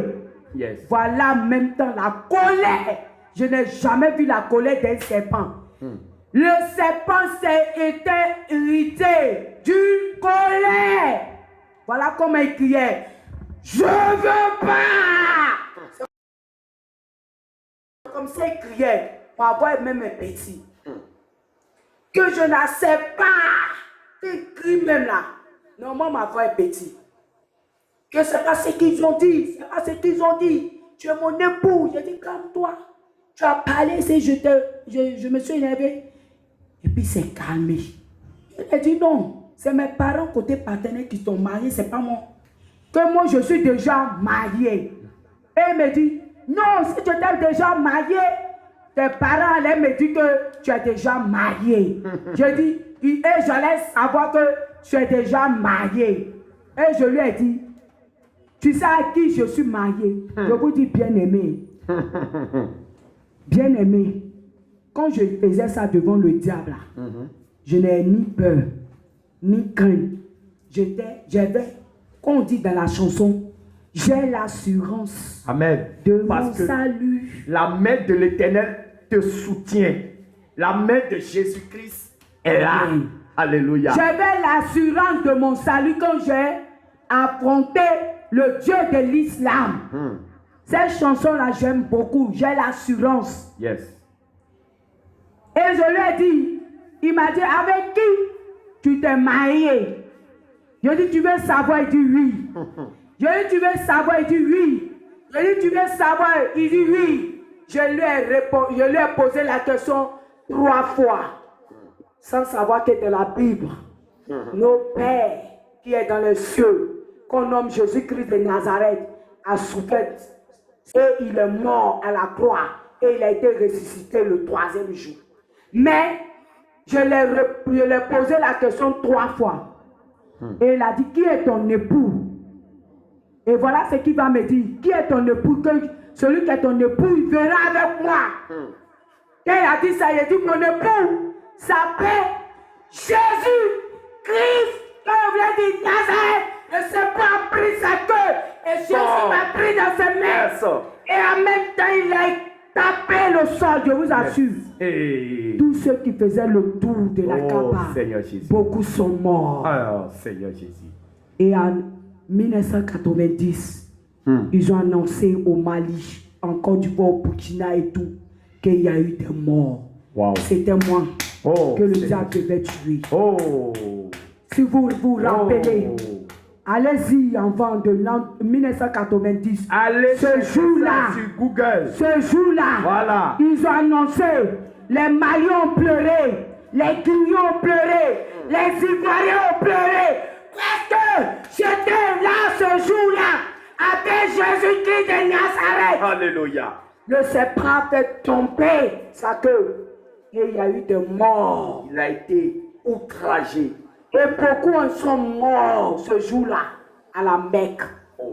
Yes. Voilà même temps la colère. Je n'ai jamais vu la colère d'un serpent. Le serpent s'est été irrité d'une colère. Voilà comment il criait. Je veux pas. Comme ça il criait. Pour avoir même un petit. Que je n'accepte pas. Il crie même là. Non, moi, ma voix est petit. Que c'est pas ce qu'ils ont dit. C'est pas ce qu'ils ont dit. Tu es mon époux. J'ai dit, calme-toi. Tu as parlé, je me suis énervé. Et puis, c'est calmé. Il a dit, non. C'est mes parents côté paternel qui sont mariés. C'est pas moi. Que moi, je suis déjà marié. Et il me dit, non, si tu étais déjà marié, tes parents allaient me dire que tu es déjà marié. J'ai dit, et j'allais savoir que tu es déjà marié. Et je lui ai dit, tu sais à qui je suis marié? Je vous dis bien-aimé. Bien-aimé. Quand je faisais ça devant le diable, je n'ai ni peur, ni crainte. J'avais, comme on dit dans la chanson, j'ai l'assurance de mon salut. La main de l'Éternel te soutient. La main de Jésus-Christ est là. Alléluia. J'avais l'assurance de mon salut quand j'ai affronté le Dieu de l'islam. Cette chanson-là, j'aime beaucoup. J'ai l'assurance. Yes. Et je lui ai dit, il m'a dit, avec qui tu t'es marié? Je lui ai dit, tu veux savoir? Il dit oui. Je lui ai dit, tu veux savoir? Il dit oui. Je lui ai dit, tu veux savoir? Il dit oui. Je lui ai posé la question 3 fois, sans savoir que de la Bible, nos pères qui est dans les cieux, qu'on nomme Jésus-Christ de Nazareth, a souffert et il est mort à la croix et il a été ressuscité le 3e jour. Mais je lui ai posé la question 3 fois. Et il a dit, qui est ton époux? Et voilà ce qu'il va me dire. Qui est ton époux? Celui qui est ton époux, il verra avec moi. Et il a dit ça, il a dit, mon époux s'appelle Jésus-Christ. Quand on vient dire Nazareth, le serpent a pris sa queue. Et Jésus m'a pris dans ses mains. Et en même temps, il a tapé le sol, je vous assure. Tous ceux qui faisaient le tour de la Kaaba, beaucoup sont morts. Oh, Seigneur Jésus. Et en 1990, ils ont annoncé au Mali, en Côte d'Ivoire, au Burkina et tout, qu'il y a eu des morts. Wow. C'était moi que le diable devait tuer. Si vous vous rappelez, allez-y avant de l'an 1990. Allez ce jour-là, sur Google. Ce jour-là, voilà. Ils ont annoncé, les Maliens ont pleuré, les Guinéens ont pleuré, les Ivoiriens ont pleuré. Parce que j'étais là ce jour-là, avec Jésus-Christ de Nazareth. Alléluia. Le serpent a fait tomber sa queue. Et il y a eu des morts. Il a été outragé. Et beaucoup en sont morts ce jour-là, à la Mecque.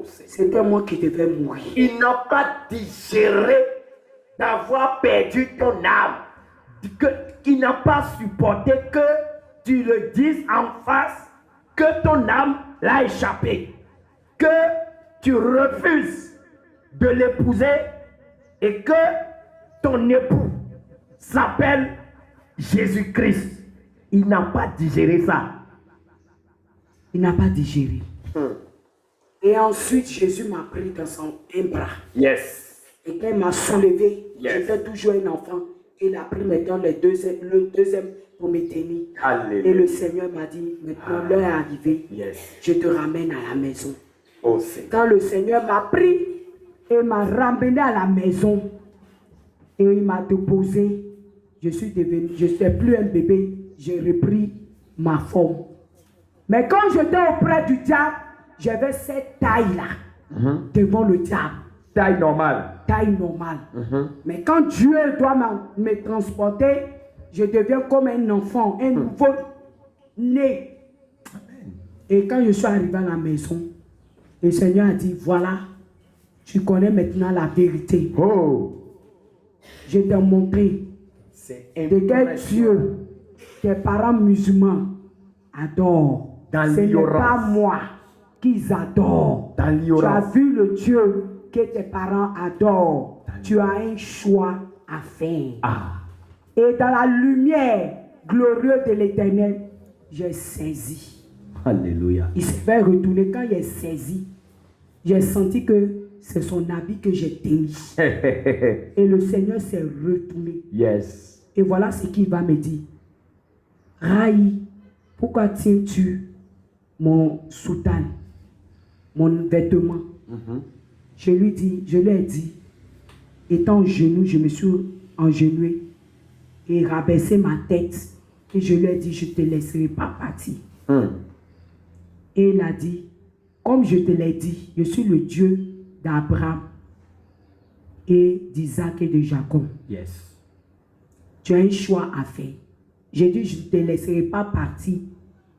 C'était moi qui devais mourir. Il n'a pas digéré d'avoir perdu ton âme. Il n'a pas supporté que tu le dises en face que ton âme l'a échappé. Que tu refuses de l'épouser et que ton époux s'appelle Jésus-Christ. Il n'a pas digéré ça. Il n'a pas digéré. Et ensuite, Jésus m'a pris dans son bras. Yes. Et quand il m'a soulevé, j'étais toujours un enfant. Il a pris maintenant le deuxième pour me tenir. Alléluia. Et le Seigneur m'a dit, maintenant l'heure est arrivée. Yes. Je te ramène à la maison. Oh, Seigneur. Quand le Seigneur m'a pris et m'a ramené à la maison, et il m'a déposé, je suis plus un bébé, j'ai repris ma forme. Mais quand j'étais auprès du diable, j'avais cette taille-là devant le diable. Taille normale. Taille normale. Mais quand Dieu doit me transporter, je deviens comme un enfant, un nouveau-né. Et quand je suis arrivé à la maison, le Seigneur a dit, voilà, tu connais maintenant la vérité. Oh. Je t'ai montré C'est de quel Dieu tes parents musulmans adorent. Dans Ce n'est l'ignorance. pas moi qu'ils adorent. Dans Tu as l'ignorance. vu le Dieu que tes parents adorent. Tu as un choix à faire. Ah. Et dans la lumière glorieuse de l'Éternel, j'ai saisi. Alléluia. Il s'est fait retourner. Quand il est saisi, j'ai senti que c'est son habit que j'ai tenu. Et le Seigneur s'est retourné. Yes. Et voilà ce qu'il va me dire. Raï, pourquoi tiens-tu mon soutane, mon vêtement? Je lui ai dit, étant en genoux, je me suis engenoué et rabaissé ma tête. Et je lui ai dit, je ne te laisserai pas partir. Et il a dit, comme je te l'ai dit, je suis le Dieu d'Abraham et d'Isaac et de Jacob. Yes. Tu as un choix à faire. J'ai dit, je ne te laisserai pas partir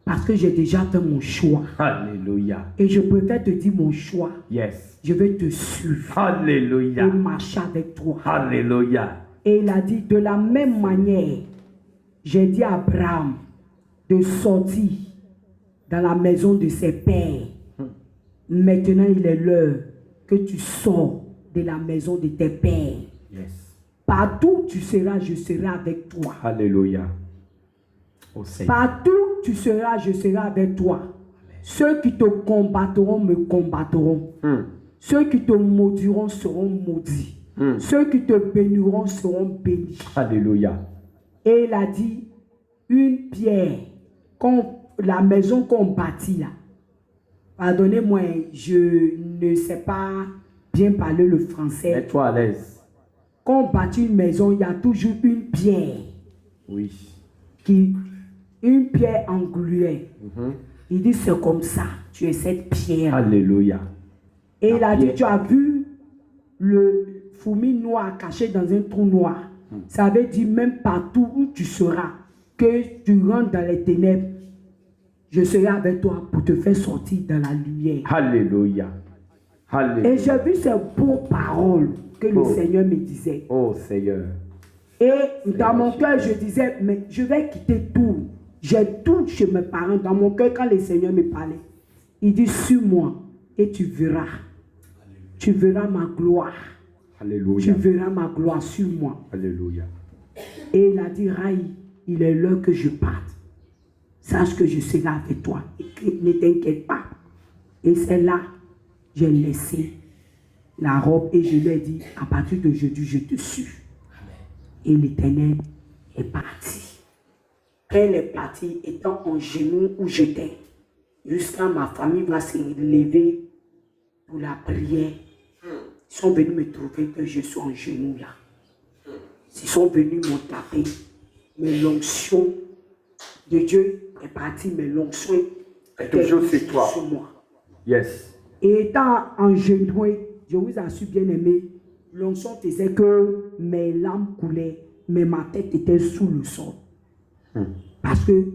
parce que j'ai déjà fait mon choix. Alléluia. Et je préfère te dire mon choix. Yes. Je vais te suivre Alléluia. et marcher avec toi. Alléluia. Et il a dit, de la même manière, j'ai dit à Abraham de sortir dans la maison de ses pères. Maintenant, il est l'heure que tu sors de la maison de tes pères. Yes. Partout où tu seras, je serai avec toi. Alléluia. Au Seigneur. Partout où tu seras, je serai avec toi. Ceux qui te combattront me combattront. Ceux qui te maudiront seront maudits. Ceux qui te béniront seront bénis. Alléluia. Et il a dit, une pierre, la maison qu'on bâtit là, pardonnez-moi, je ne sais pas bien parler le français. Mets-toi à l'aise. Quand on bâtit une maison, il y a toujours une pierre, Oui. une pierre engluée. Il dit, c'est comme ça, tu es cette pierre. Alléluia. Et il a dit, pierre. tu as vu le fourmi noir caché dans un trou noir. Ça veut dire, même partout où tu seras, que tu rentres dans les ténèbres, je serai avec toi pour te faire sortir dans la lumière. Alléluia. Alléluia. Et j'ai vu ces beaux paroles que le Oh. Seigneur me disait. Oh Seigneur. Et dans mon cœur, je disais, mais je vais quitter tout. J'ai tout chez mes parents. Dans mon cœur, quand le Seigneur me parlait, il dit, suis-moi et tu verras. Tu verras ma gloire. Tu Alléluia. verras ma gloire sur moi. Alléluia. Et il a dit, Raï, il est l'heure que je parte. Sache que je serai avec toi. Et ne t'inquiète pas. Et c'est là, j'ai laissé la robe et je lui ai dit, à partir d'aujourd'hui, je te suis. Et l'Éternel est parti. Elle est partie étant en genoux où j'étais. Jusqu'à ma famille va se lever pour la prière. Ils sont venus me trouver que je suis en genoux là. Ils sont venus m'ont tapé. Mais l'onction de Dieu est partie, mais l'onction est toujours sur toi. sur moi. Yes. Et étant en genoux, je vous assure bien aimé, l'onction faisait que mes larmes coulaient, mais ma tête était sous le sol. Parce que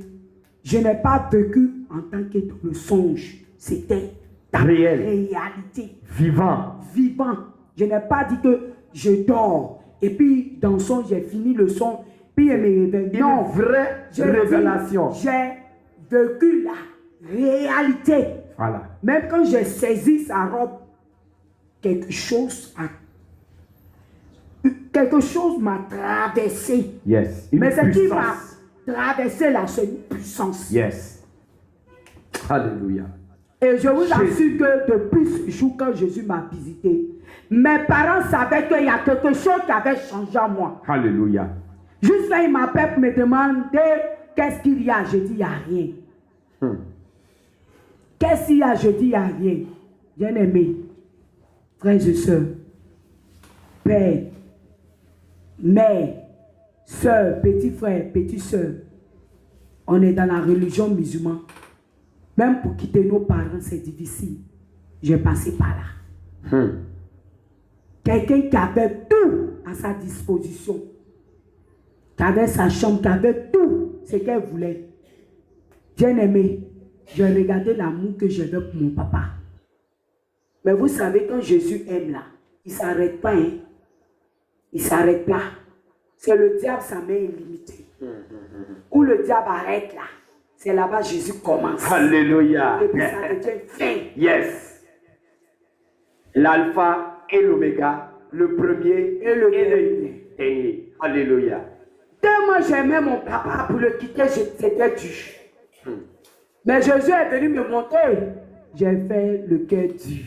je n'ai pas vécu en tant que dans le songe. C'était la Réel. réalité. Vivant. Vivant. Je n'ai pas dit que je dors. Et puis, dans le son, j'ai fini le son. Puis, il me réveille. Non. Une vraie J'ai révélation. dit, j'ai vécu la réalité. Voilà. Même quand j'ai saisi sa robe, quelque chose m'a traversé. Yes. Une Mais ce qui m'a puissance. traversé là, c'est une puissance. Yes. Alléluia. Et je vous Jésus. assure que depuis ce jour, quand Jésus m'a visité, mes parents savaient qu'il y a quelque chose qui avait changé en moi. Alléluia. Juste là, ils m'appellent pour me demander qu'est-ce qu'il y a. Je dis, il n'y a rien. Qu'est-ce qu'il y a? Je dis, il n'y a rien. Bien-aimés, frères et sœurs, père, mère, soeur, petit frère, petite soeur, on est dans la religion musulmane. Même pour quitter nos parents, c'est difficile. J'ai passé par là. Quelqu'un qui avait tout à sa disposition, qui avait sa chambre, qui avait tout ce qu'elle voulait. Bien aimé, j'ai regardé l'amour que j'avais pour mon papa. Mais vous savez, quand Jésus aime là, il ne s'arrête pas. Hein? Il ne s'arrête pas. C'est le diable, sa main est limitée. Où le diable arrête là, c'est là-bas Jésus commence. Alléluia. Et puis ça devient fin. Yes. L'alpha et l'oméga, le premier Et le dernier. dernier. Alléluia. Tellement j'aimais mon papa, pour le quitter, c'était dur. Mais Jésus est venu me montrer. J'ai fait le cœur dur.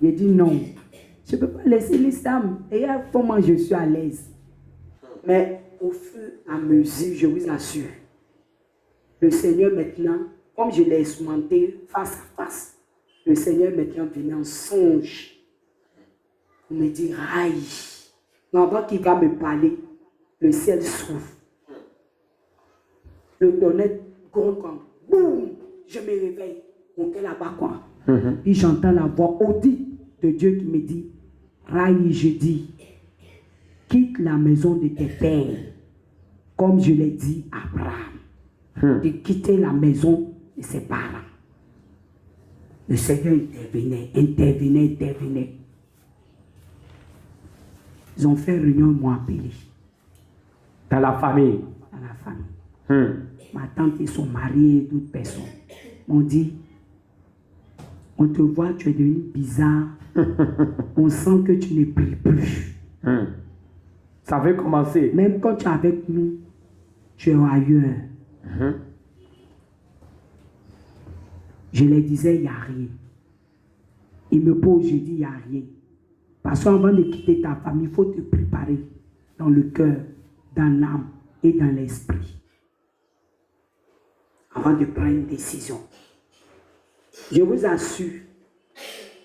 J'ai dit non, je ne peux pas laisser l'islam. Et à comment je suis à l'aise. Mais au fur et à mesure, je vous assure, le Seigneur maintenant, comme je l'ai expérimenté face à face, le Seigneur maintenant venait en songe pour me dire, aïe, avant qu'il va me parler, le ciel s'ouvre. Le tonnerre gronde comme boum, je me réveille. On est là-bas quoi. Puis j'entends la voix audible de Dieu qui me dit, Raï, je dis, quitte la maison de tes pères, comme je l'ai dit à Abraham, de quitter la maison de ses parents. Le Seigneur intervenait. Ils ont fait réunion, ils m'ont appelé. Dans la famille. Dans la famille. Ma tante et son mari, d'autres personnes m'ont dit, on te voit, tu es devenu bizarre. On sent que tu ne pries plus. Ça avait commencé. Même quand tu es avec nous, tu es ailleurs. Je leur disais, il n'y a rien. Il me pose, je dis, il n'y a rien. Parce qu'avant de quitter ta famille, il faut te préparer dans le cœur, dans l'âme et dans l'esprit. Avant de prendre une décision. Je vous assure,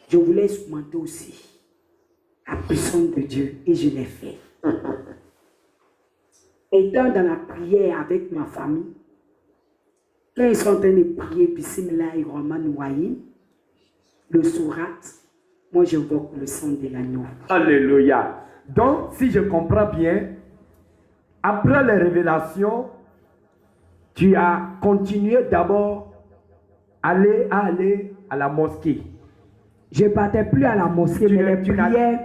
je voulais expérimenter aussi la puissance de Dieu et je l'ai fait. Étant dans la prière avec ma famille, quand ils sont en train de prier, Bismillah Rahman Rahim, le sourate, moi je vois le sang de l'agneau. Alléluia. Donc, si je comprends bien, après les révélations, tu as continué d'abord à aller à la mosquée. Je ne partais plus à la mosquée, mais les prières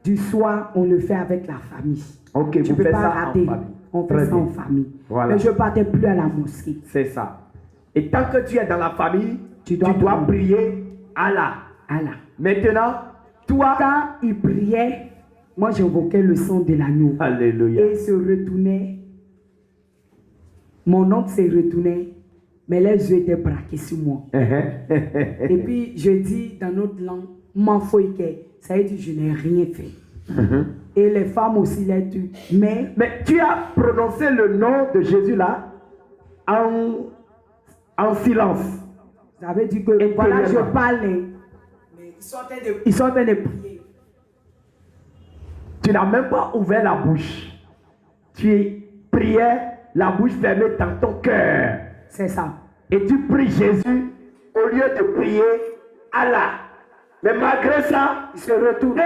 du soir, on le fait avec la famille. Ok, tu vous peux faites pas ça rater. en famille. On fait ça en famille. Voilà. Mais je ne partais plus à la mosquée. C'est ça. Et tant que tu es dans la famille, tu dois prier Allah. Allah. Maintenant, toi... Quand il priait, moi j'invoquais le sang de l'agneau. Alléluia. Et il se retournait. Mon oncle se retournait, mais les yeux étaient braqués sur moi. Et puis je dis dans notre langue, Manfoike, ça veut dire je n'ai rien fait. Et les femmes aussi les tuent. Mais tu as prononcé le nom de Jésus là en silence. Ça veut dire que voilà, je parlais. Mais ils sont en train de prier. Tu n'as même pas ouvert la bouche. Tu priais la bouche fermée dans ton cœur. C'est ça. Et tu pries Jésus au lieu de prier Allah. Mais malgré ça, ils se retournent.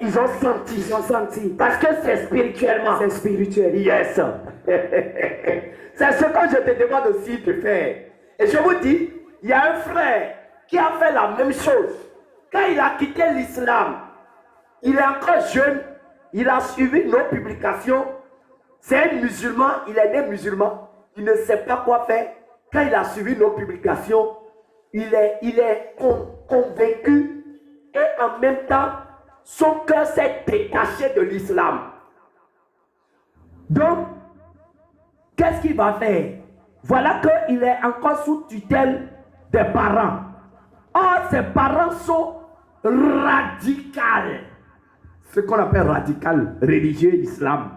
Ils ont senti. Ils ont senti. Parce que c'est spirituellement. C'est spirituel. Yes. C'est ce que je te demande aussi de faire. Et je vous dis, il y a un frère qui a fait la même chose. Quand il a quitté l'islam, il est encore jeune, il a suivi nos publications. C'est un musulman, il est né musulman, il ne sait pas quoi faire. Quand il a suivi nos publications, il est convaincu et en même temps, son cœur s'est détaché de l'islam. Donc, qu'est-ce qu'il va faire? Voilà qu'il est encore sous tutelle des parents. Or, ses parents sont radicaux. Ce qu'on appelle radical, religieux, islam.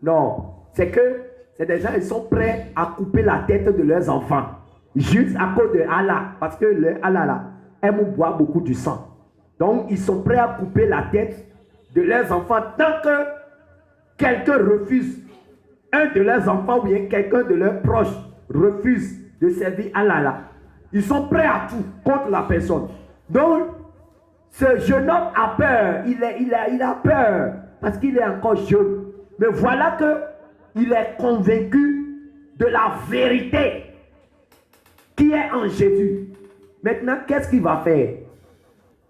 Non, c'est que c'est des gens qui sont prêts à couper la tête de leurs enfants. Juste à cause de Allah. Parce que le Allah là, aime boire beaucoup du sang. Donc, ils sont prêts à couper la tête de leurs enfants tant que quelqu'un refuse, un de leurs enfants ou bien quelqu'un de leurs proches refuse de servir Allah là. Ils sont prêts à tout contre la personne. Donc, ce jeune homme a peur. Il a peur parce qu'il est encore jeune. Mais voilà qu'il est convaincu de la vérité qui est en Jésus. Maintenant, qu'est-ce qu'il va faire?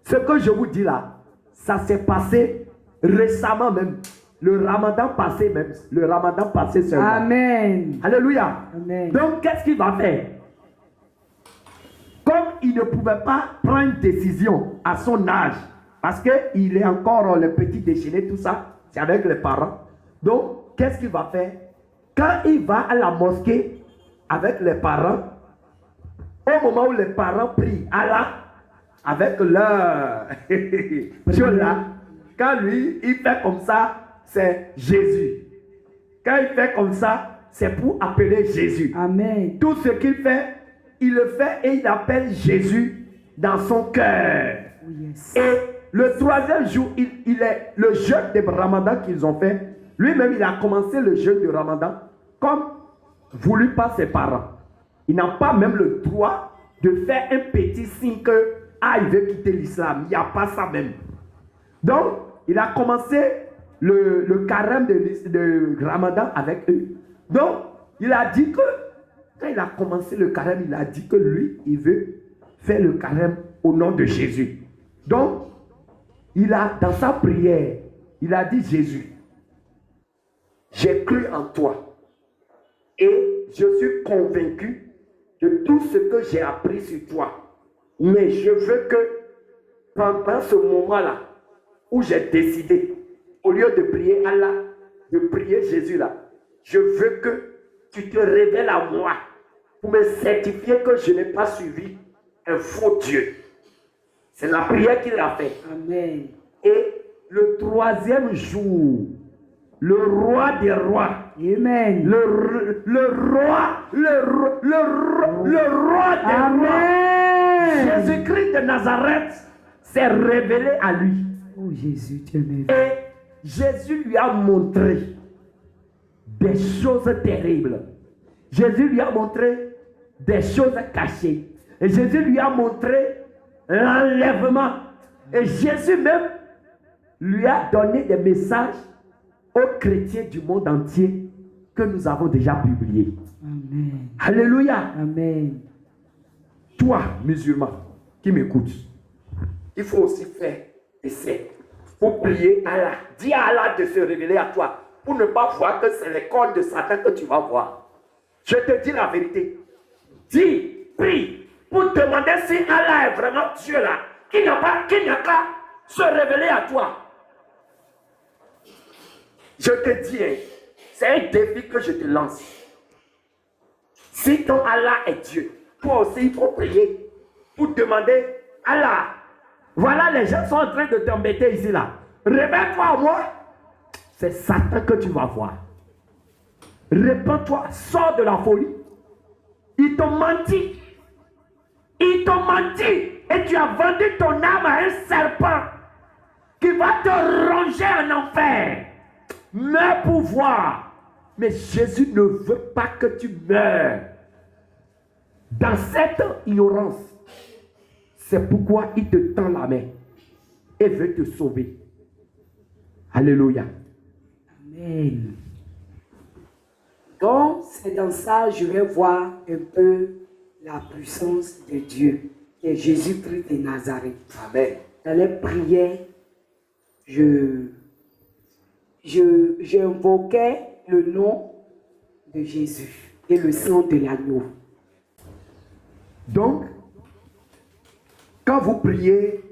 Ce que je vous dis là, ça s'est passé récemment même. Le ramadan passé même. Le ramadan passé seulement. Amen. Alléluia. Amen. Donc, qu'est-ce qu'il va faire? Comme il ne pouvait pas prendre une décision à son âge, parce qu'il est encore le petit déjeuner, tout ça, c'est avec les parents. Donc, qu'est-ce qu'il va faire? Quand il va à la mosquée avec les parents, au moment où les parents prient Allah, avec leur Dieu là, quand lui, il fait comme ça, c'est Jésus. Quand il fait comme ça, c'est pour appeler Jésus. Amen. Tout ce qu'il fait, il le fait et il appelle Jésus dans son cœur. Oh, yes. Et le troisième jour, il est le jeûne de Ramadan qu'ils ont fait. Lui-même, il a commencé le jeûne de Ramadan comme voulu par ses parents. Il n'a pas même le droit de faire un petit signe que il veut quitter l'islam. Il n'y a pas ça même. Donc, il a commencé le carême de Ramadan avec eux. Donc, il a dit que quand il a commencé le carême, il a dit que lui, il veut faire le carême au nom de Jésus. Donc, il a, dans sa prière, il a dit: Jésus, j'ai cru en toi et je suis convaincu de tout ce que j'ai appris sur toi. Mais je veux que pendant ce moment-là, où j'ai décidé, au lieu de prier Allah, de prier Jésus là, je veux que tu te révèles à moi pour me certifier que je n'ai pas suivi un faux Dieu. C'est la prière qu'il a faite. Amen. Et le troisième jour, le roi des rois, Amen. le roi des rois, Jésus-Christ de Nazareth s'est révélé à lui. Oh Jésus, tu m'aimes. Et Jésus lui a montré des choses terribles. Jésus lui a montré des choses cachées. Et Jésus lui a montré l'enlèvement. Et Jésus même lui a donné des messages aux chrétiens du monde entier que nous avons déjà publiés. Amen. Alléluia. Amen. Toi, musulman, qui m'écoutes, il faut aussi faire essai pour prier Allah. Dis à Allah de se révéler à toi pour ne pas voir que c'est les cornes de Satan que tu vas voir. Je te dis la vérité. Dis, prie pour demander si Allah est vraiment Dieu là, qui n'a qu'à se révéler à toi. Je te dis, c'est un défi que je te lance. Si ton Allah est Dieu, toi aussi il faut prier pour demander Allah. Voilà, les gens sont en train de t'embêter ici là. Réveille-toi à moi. C'est Satan que tu vas voir. Répands-toi, sors de la folie. Ils t'ont menti. Ils t'ont menti. Et tu as vendu ton âme à un serpent qui va te ronger en enfer. Meurs pour voir. Mais Jésus ne veut pas que tu meurs. Dans cette ignorance, c'est pourquoi il te tend la main et veut te sauver. Alléluia. Amen. Donc, c'est dans ça que je vais voir un peu la puissance de Dieu, qui est Jésus-Christ de Nazareth. Amen. Dans les prières, j'invoquais le nom de Jésus et le sang de l'agneau. Donc, quand vous priez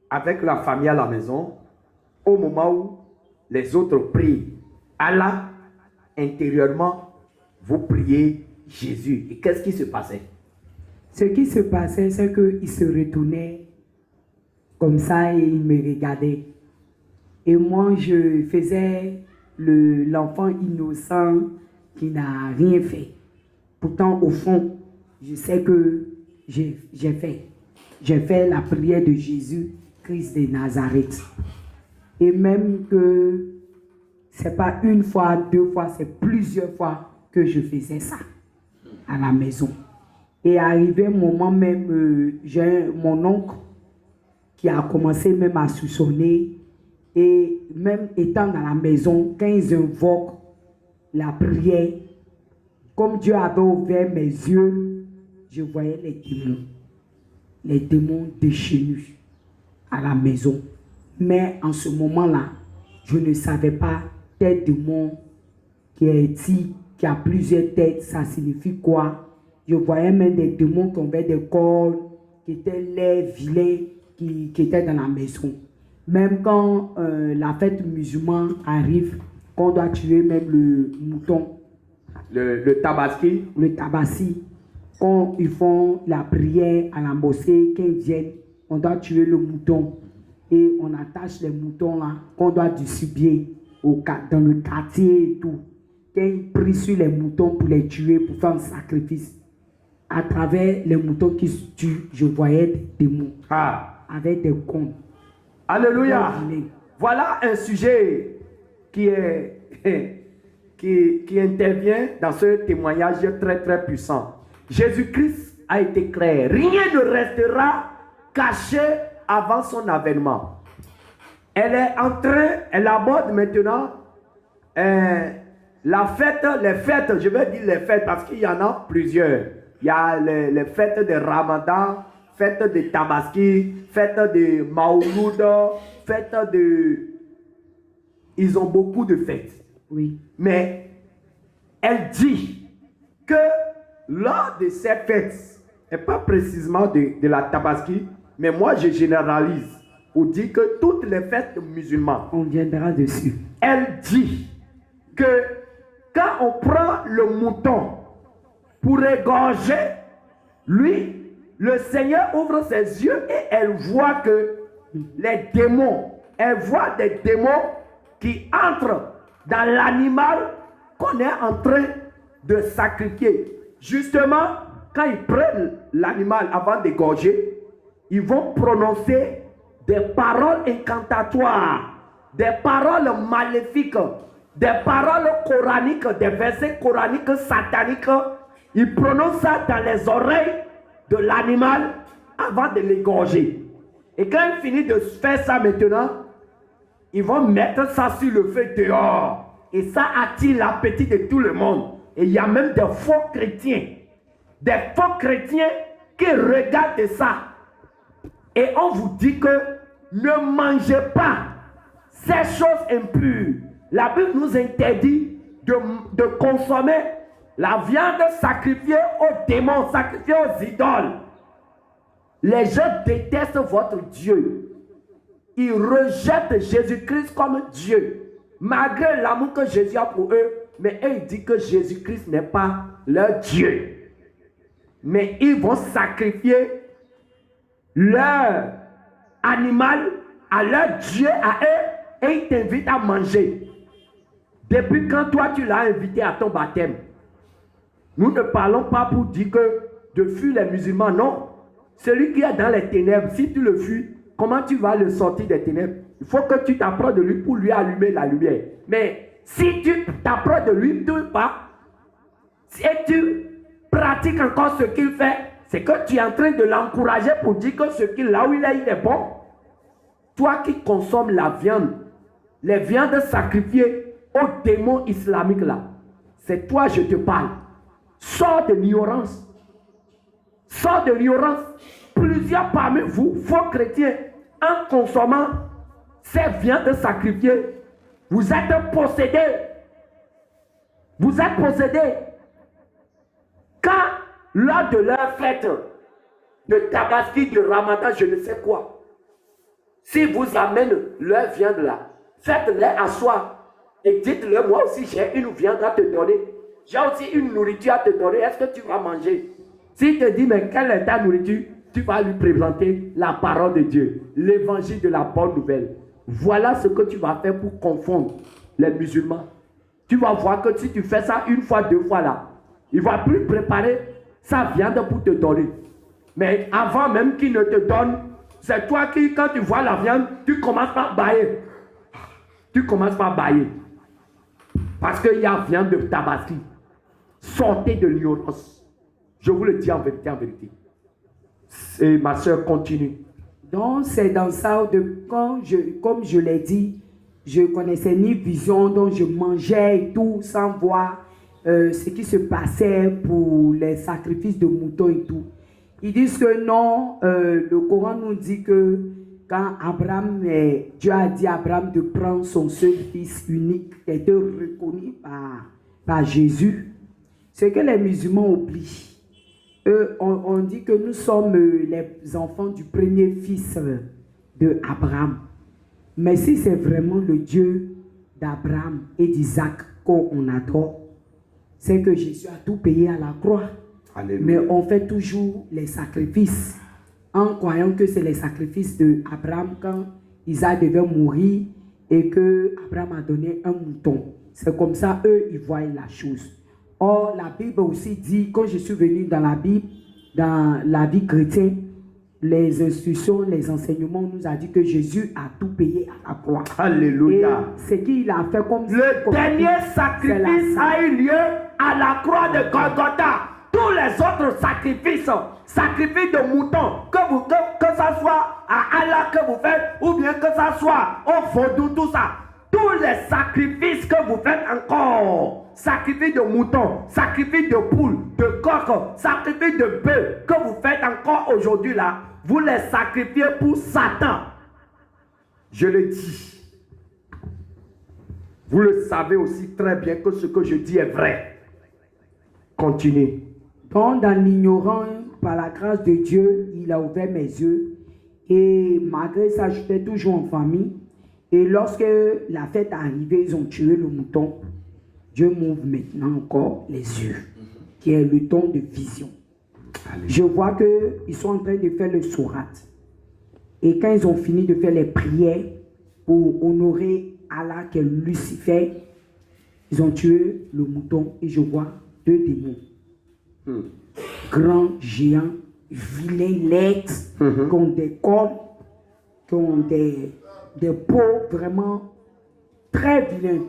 avec la famille à la maison, au moment où les autres prient Allah, intérieurement, vous priez Jésus. Et qu'est-ce qui se passait? Ce qui se passait, c'est qu'il se retournait comme ça et il me regardait. Et moi, je faisais l'enfant innocent qui n'a rien fait. Pourtant, au fond, je sais que j'ai fait la prière de Jésus, Christ de Nazareth. Et même que ce n'est pas une fois, deux fois, c'est plusieurs fois que je faisais ça à la maison. Et arrivé un moment même, j'ai mon oncle qui a commencé même à soupçonner. Et même étant dans la maison, quand ils invoquent la prière, comme Dieu avait ouvert mes yeux, je voyais les démons déchaînés à la maison. Mais en ce moment-là, je ne savais pas tel démon qui est ici, qui a plusieurs têtes, ça signifie quoi? Je voyais même des démons qui avaient des corps, qui étaient laids, vilains, qui étaient dans la maison. Même quand la fête musulmane arrive, qu'on doit tuer même le mouton, Le tabaski. le tabaski, quand ils font la prière à la mosquée, quand ils viennent, on doit tuer le mouton. Et on attache les moutons là, qu'on doit distribuer dans le quartier et tout. Quand ils prient sur les moutons pour les tuer, pour faire un sacrifice, à travers les moutons qui se tuent, je voyais des démons avec des cornes. Alléluia. Voilà un sujet qui intervient dans ce témoignage très très puissant. Jésus-Christ a été clair. Rien ne restera caché avant son avènement. Elle est en train, elle aborde maintenant la fête, les fêtes, je vais dire les fêtes parce qu'il y en a plusieurs. Il y a les fêtes de Ramadan, fête de Tabaski, fête de Maouloud, fête de... Ils ont beaucoup de fêtes. Oui. Mais elle dit que lors de ces fêtes, et pas précisément de la Tabaski, mais moi je généralise pour dire que toutes les fêtes musulmanes, On viendra dessus. elle dit que quand on prend le mouton pour égorger, lui, le Seigneur ouvre ses yeux et elle voit que les démons, elle voit des démons qui entrent dans l'animal qu'on est en train de sacrifier. Justement, quand ils prennent l'animal avant d'égorger, ils vont prononcer des paroles incantatoires, des paroles maléfiques, des paroles coraniques, des versets coraniques sataniques. Ils prononcent ça dans les oreilles de l'animal avant de l'égorger. Et quand ils finissent de faire ça maintenant, ils vont mettre ça sur le feu dehors. Et ça attire l'appétit de tout le monde. Et il y a même des faux chrétiens. Des faux chrétiens qui regardent ça. Et on vous dit que ne mangez pas ces choses impures. La Bible nous interdit de consommer la viande sacrifiée aux démons, sacrifiée aux idoles. Les gens détestent votre Dieu. Ils rejettent Jésus-Christ comme Dieu. Malgré l'amour que Jésus a pour eux, mais eux ils disent que Jésus-Christ n'est pas leur Dieu. Mais ils vont sacrifier leur animal à leur Dieu, à eux, et ils t'invitent à manger. Depuis quand toi tu l'as invité à ton baptême, nous ne parlons pas pour dire que de fuir les musulmans, non. Celui qui est dans les ténèbres, si tu le fuis, comment tu vas le sortir des ténèbres? Il faut que tu t'approches de lui pour lui allumer la lumière. Mais si tu t'approches de lui, si tu pratiques encore ce qu'il fait, c'est que tu es en train de l'encourager pour dire que ce qu'il là où il est bon. Toi qui consommes la viande, les viandes sacrifiées aux démons islamiques là, c'est toi je te parle. Sors de l'ignorance. Sors de l'ignorance. Plusieurs parmi vous, faux chrétiens, en consommant ces viandes sacrifiées, vous êtes possédés. Vous êtes possédés. Quand, lors de leur fête de Tabaski, de Ramadan, je ne sais quoi, si vous amènez leur viande là, faites-les asseoir et dites-leur, moi aussi j'ai une viande à te donner. J'ai aussi une nourriture à te donner. Est-ce que tu vas manger? S'il te dit, mais quelle est ta nourriture? Tu vas lui présenter la parole de Dieu, l'évangile de la bonne nouvelle. Voilà ce que tu vas faire pour confondre les musulmans. Tu vas voir que si tu fais ça une fois, deux fois là, il ne va plus préparer sa viande pour te donner. Mais avant même qu'il ne te donne, c'est toi qui, quand tu vois la viande, tu commences par bailler. Tu commences par bailler. Parce qu'il y a viande de tabaski. Sortez de l'ignorance. Je vous le dis en vérité, en vérité. Et ma soeur continue. Donc, c'est dans ça, comme je l'ai dit, je connaissais ni vision, donc je mangeais et tout sans voir ce qui se passait pour les sacrifices de moutons et tout. Ils disent que non, le Coran nous dit que quand Dieu a dit à Abraham de prendre son seul fils unique, qui était reconnu par Jésus, ce que les musulmans oublient. Eux, on dit que nous sommes les enfants du premier fils de Abraham. Mais si c'est vraiment le Dieu d'Abraham et d'Isaac qu'on adore, c'est que Jésus a tout payé à la croix. Alléluia. Mais on fait toujours les sacrifices en croyant que c'est les sacrifices d'Abraham quand Isaac devait mourir et que Abraham a donné un mouton. C'est comme ça, eux, ils voient la chose. Or, la Bible aussi dit, quand je suis venu dans la Bible, dans la vie chrétienne, les instructions, les enseignements nous a dit que Jésus a tout payé à la croix. Alléluia. Et ce qu'il a fait comme le dernier sacrifice a eu lieu à la croix de Golgotha. Tous les autres sacrifices, sacrifices de moutons, que ça soit à Allah que vous faites, ou bien que ça soit au vaudou, tout ça, tous les sacrifices que vous faites encore, sacrifice de moutons, sacrifice de poules, de coqs, sacrifice de bœufs, que vous faites encore aujourd'hui là, vous les sacrifiez pour Satan. Je le dis. Vous le savez aussi très bien que ce que je dis est vrai. Continuez. Donc, dans l'ignorance, par la grâce de Dieu, il a ouvert mes yeux. Et malgré ça, j'étais toujours en famille. Et lorsque la fête est arrivée, ils ont tué le mouton. Dieu m'ouvre maintenant encore les yeux, qui est le don de vision. Allez. Je vois qu'ils sont en train de faire le sourate. Et quand ils ont fini de faire les prières pour honorer Allah, qui est Lucifer, ils ont tué le mouton et je vois 2 démons. Grands, géants, vilains, laids, qui ont des cornes, qui ont des peaux vraiment très vilains,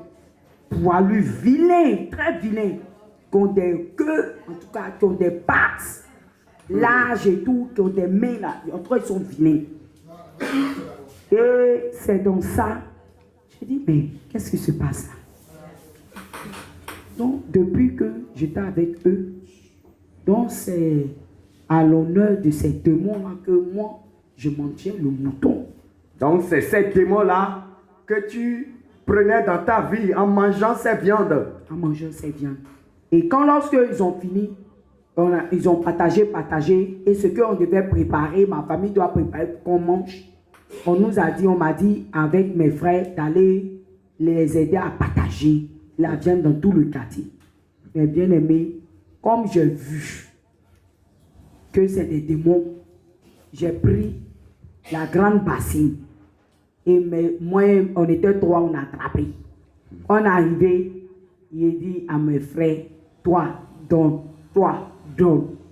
poilus, vilains, très vilains, qui ont des queues, en tout cas, qui ont des pattes larges et tout, qui ont des mains là, en tout cas, ils sont vilains. Et c'est dans ça, je dis, mais qu'est-ce qui se passe là? Donc, depuis que j'étais avec eux, donc c'est à l'honneur de ces démons-là que moi, je m'en tiens le mouton. Donc c'est ces démons-là que tu prenais dans ta vie en mangeant ces viandes. En mangeant ces viandes. Et quand lorsqu'ils ont fini, ils ont partagé, et ce qu'on devait préparer, ma famille doit préparer pour qu'on mange. On nous a dit, on m'a dit avec mes frères d'aller les aider à partager la viande dans tout le quartier. Mais bien aimé, comme j'ai vu que c'est des démons, j'ai pris la grande bassine. Et moi, on était 3, on a attrapé. On est arrivé, il dit à mes frères, toi, donne.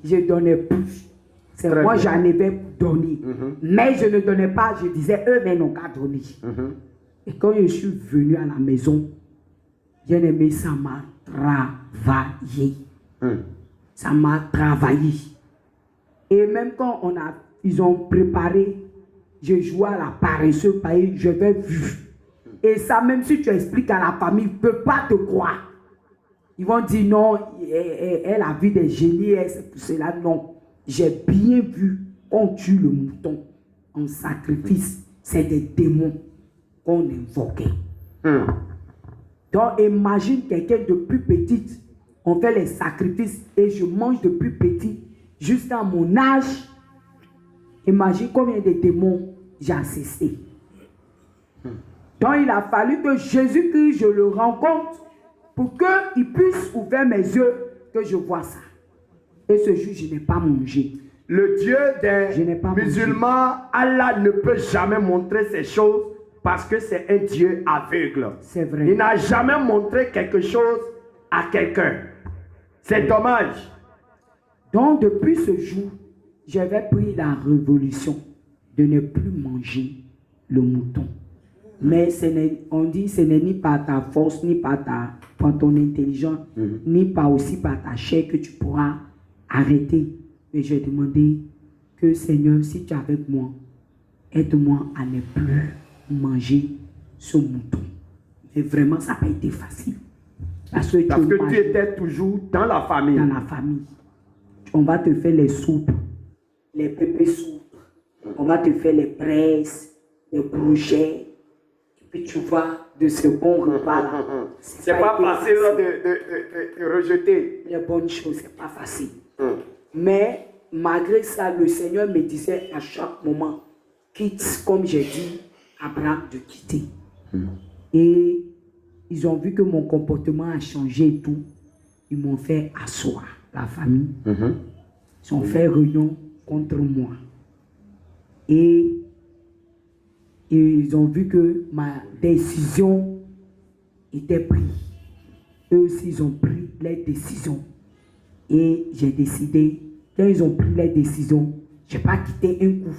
Je donnais plus. C'est moi, j'en avais donné. Mais je ne donnais pas, je disais, eux, mais n'ont qu'à donner. Et quand je suis venu à la maison, bien aimé, ça m'a travaillé. Ça m'a travaillé. Et même quand ils ont préparé, je jouais à la paresseuse, je vais vu. Et ça, même si tu expliques à la famille, ils ne peuvent pas te croire. Ils vont dire non, elle a vu des génies, c'est pour cela. Non, j'ai bien vu qu'on tue le mouton en sacrifice. C'est des démons qu'on invoquait. Donc, imagine quelqu'un de plus petite. On fait les sacrifices et je mange de plus petit jusqu'à mon âge. Imagine combien de démons j'ai assisté. Donc, il a fallu que Jésus-Christ, je le rencontre pour qu'il puisse ouvrir mes yeux, que je vois ça. Et ce jour, je n'ai pas mangé. Le Dieu des musulmans, Allah ne peut jamais montrer ces choses parce que c'est un Dieu aveugle. C'est vrai. Il n'a jamais montré quelque chose à quelqu'un. C'est dommage. Donc, depuis ce jour, j'avais pris la révolution de ne plus manger le mouton. Mais on dit ce n'est ni par ta force, ni par ton intelligence, ni par aussi par ta chair que tu pourras arrêté. Mais j'ai demandé que Seigneur, si tu es avec moi, aide-moi à ne plus manger ce mouton. Et vraiment, ça n'a pas été facile. Parce que tu étais toujours dans la famille. Dans la famille. On va te faire les soupes, les pépés soupes. On va te faire les braises, les brochets. Et puis tu vois, de ce bon repas-là. C'est pas facile de rejeter. Les bonnes choses, c'est pas facile. Mais malgré ça, le Seigneur me disait à chaque moment, quitte, comme j'ai dit, Abraham de quitter. Et ils ont vu que mon comportement a changé et tout. Ils m'ont fait asseoir, la famille. Ils ont fait réunion contre moi. Et ils ont vu que ma décision était prise. Eux aussi, ils ont pris les décisions. Et j'ai décidé, quand ils ont pris les décisions, je n'ai pas quitté un coup.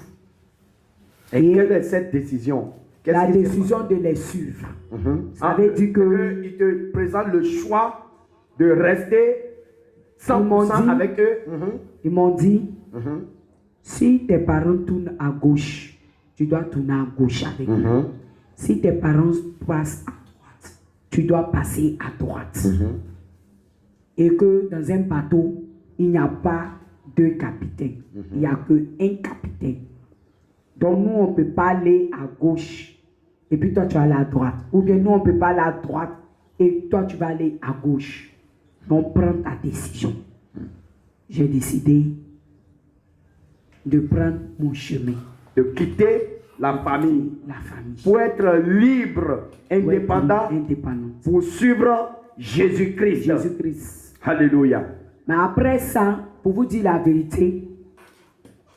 Et quelle est cette décision? La décision de les suivre. Ça veut dire que ils te présentent le choix de rester 100% avec eux. Ils m'ont dit, si tes parents tournent à gauche, tu dois tourner à gauche avec eux. Si tes parents passent à droite, tu dois passer à droite. Et que dans un bateau, il n'y a pas deux capitaines. Il n'y a qu'un capitaine. Donc nous, on ne peut pas aller à gauche et puis toi, tu vas aller à droite. Ou bien nous, on ne peut pas aller à droite et toi, tu vas aller à gauche. Donc prends ta décision. J'ai décidé de prendre mon chemin. De quitter la famille. La famille. Pour être libre, indépendant. Pour suivre Jésus-Christ. Jésus-Christ. Alléluia. Mais après ça, pour vous dire la vérité,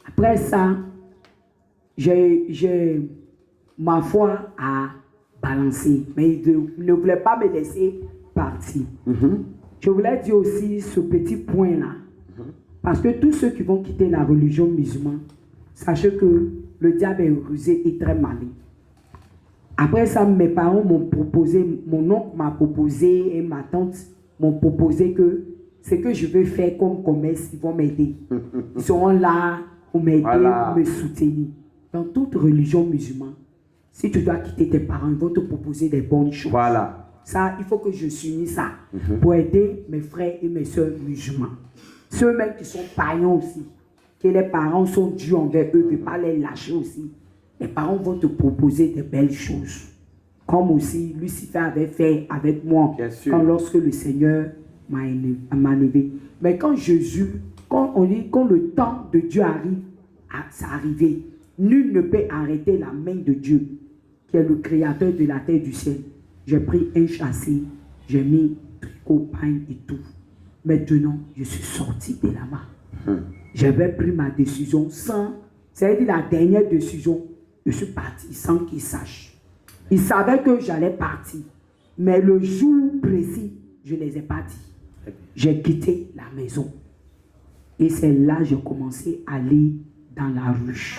après ça, j'ai ma foi à balancer. Mais il ne voulait pas me laisser partir. Je voulais dire aussi ce petit point-là. Parce que tous ceux qui vont quitter la religion musulmane, sachez que le diable est rusé et très malin. Après ça, mes parents m'ont proposé, mon oncle m'a proposé et ma tante m'ont proposé que ce que je veux faire comme commerce, ils vont m'aider. Ils seront là pour m'aider, pour me soutenir. Dans toute religion musulmane, si tu dois quitter tes parents, ils vont te proposer des bonnes choses. Voilà. Ça, il faut que je s'unisse ça pour aider mes frères et mes soeurs musulmans. Ceux-mêmes qui sont païens aussi, que les parents sont durs envers eux, ne pas les lâcher aussi. Les parents vont te proposer de belles choses. Comme aussi Lucifer avait fait avec moi lorsque le Seigneur m'a élevé. Mais quand Jésus, quand le temps de Dieu arrive, c'est arrivé. Nul ne peut arrêter la main de Dieu, qui est le créateur de la terre et du ciel. J'ai pris un châssis, j'ai mis tricot, pain et tout. Maintenant, je suis sorti de là-bas. J'avais pris ma décision sans, c'est-à-dire la dernière décision, je suis parti sans qu'il sache. Il savait que j'allais partir, mais le jour précis, je ne les ai pas dit. J'ai quitté la maison. Et c'est là que j'ai commencé à aller dans la rue.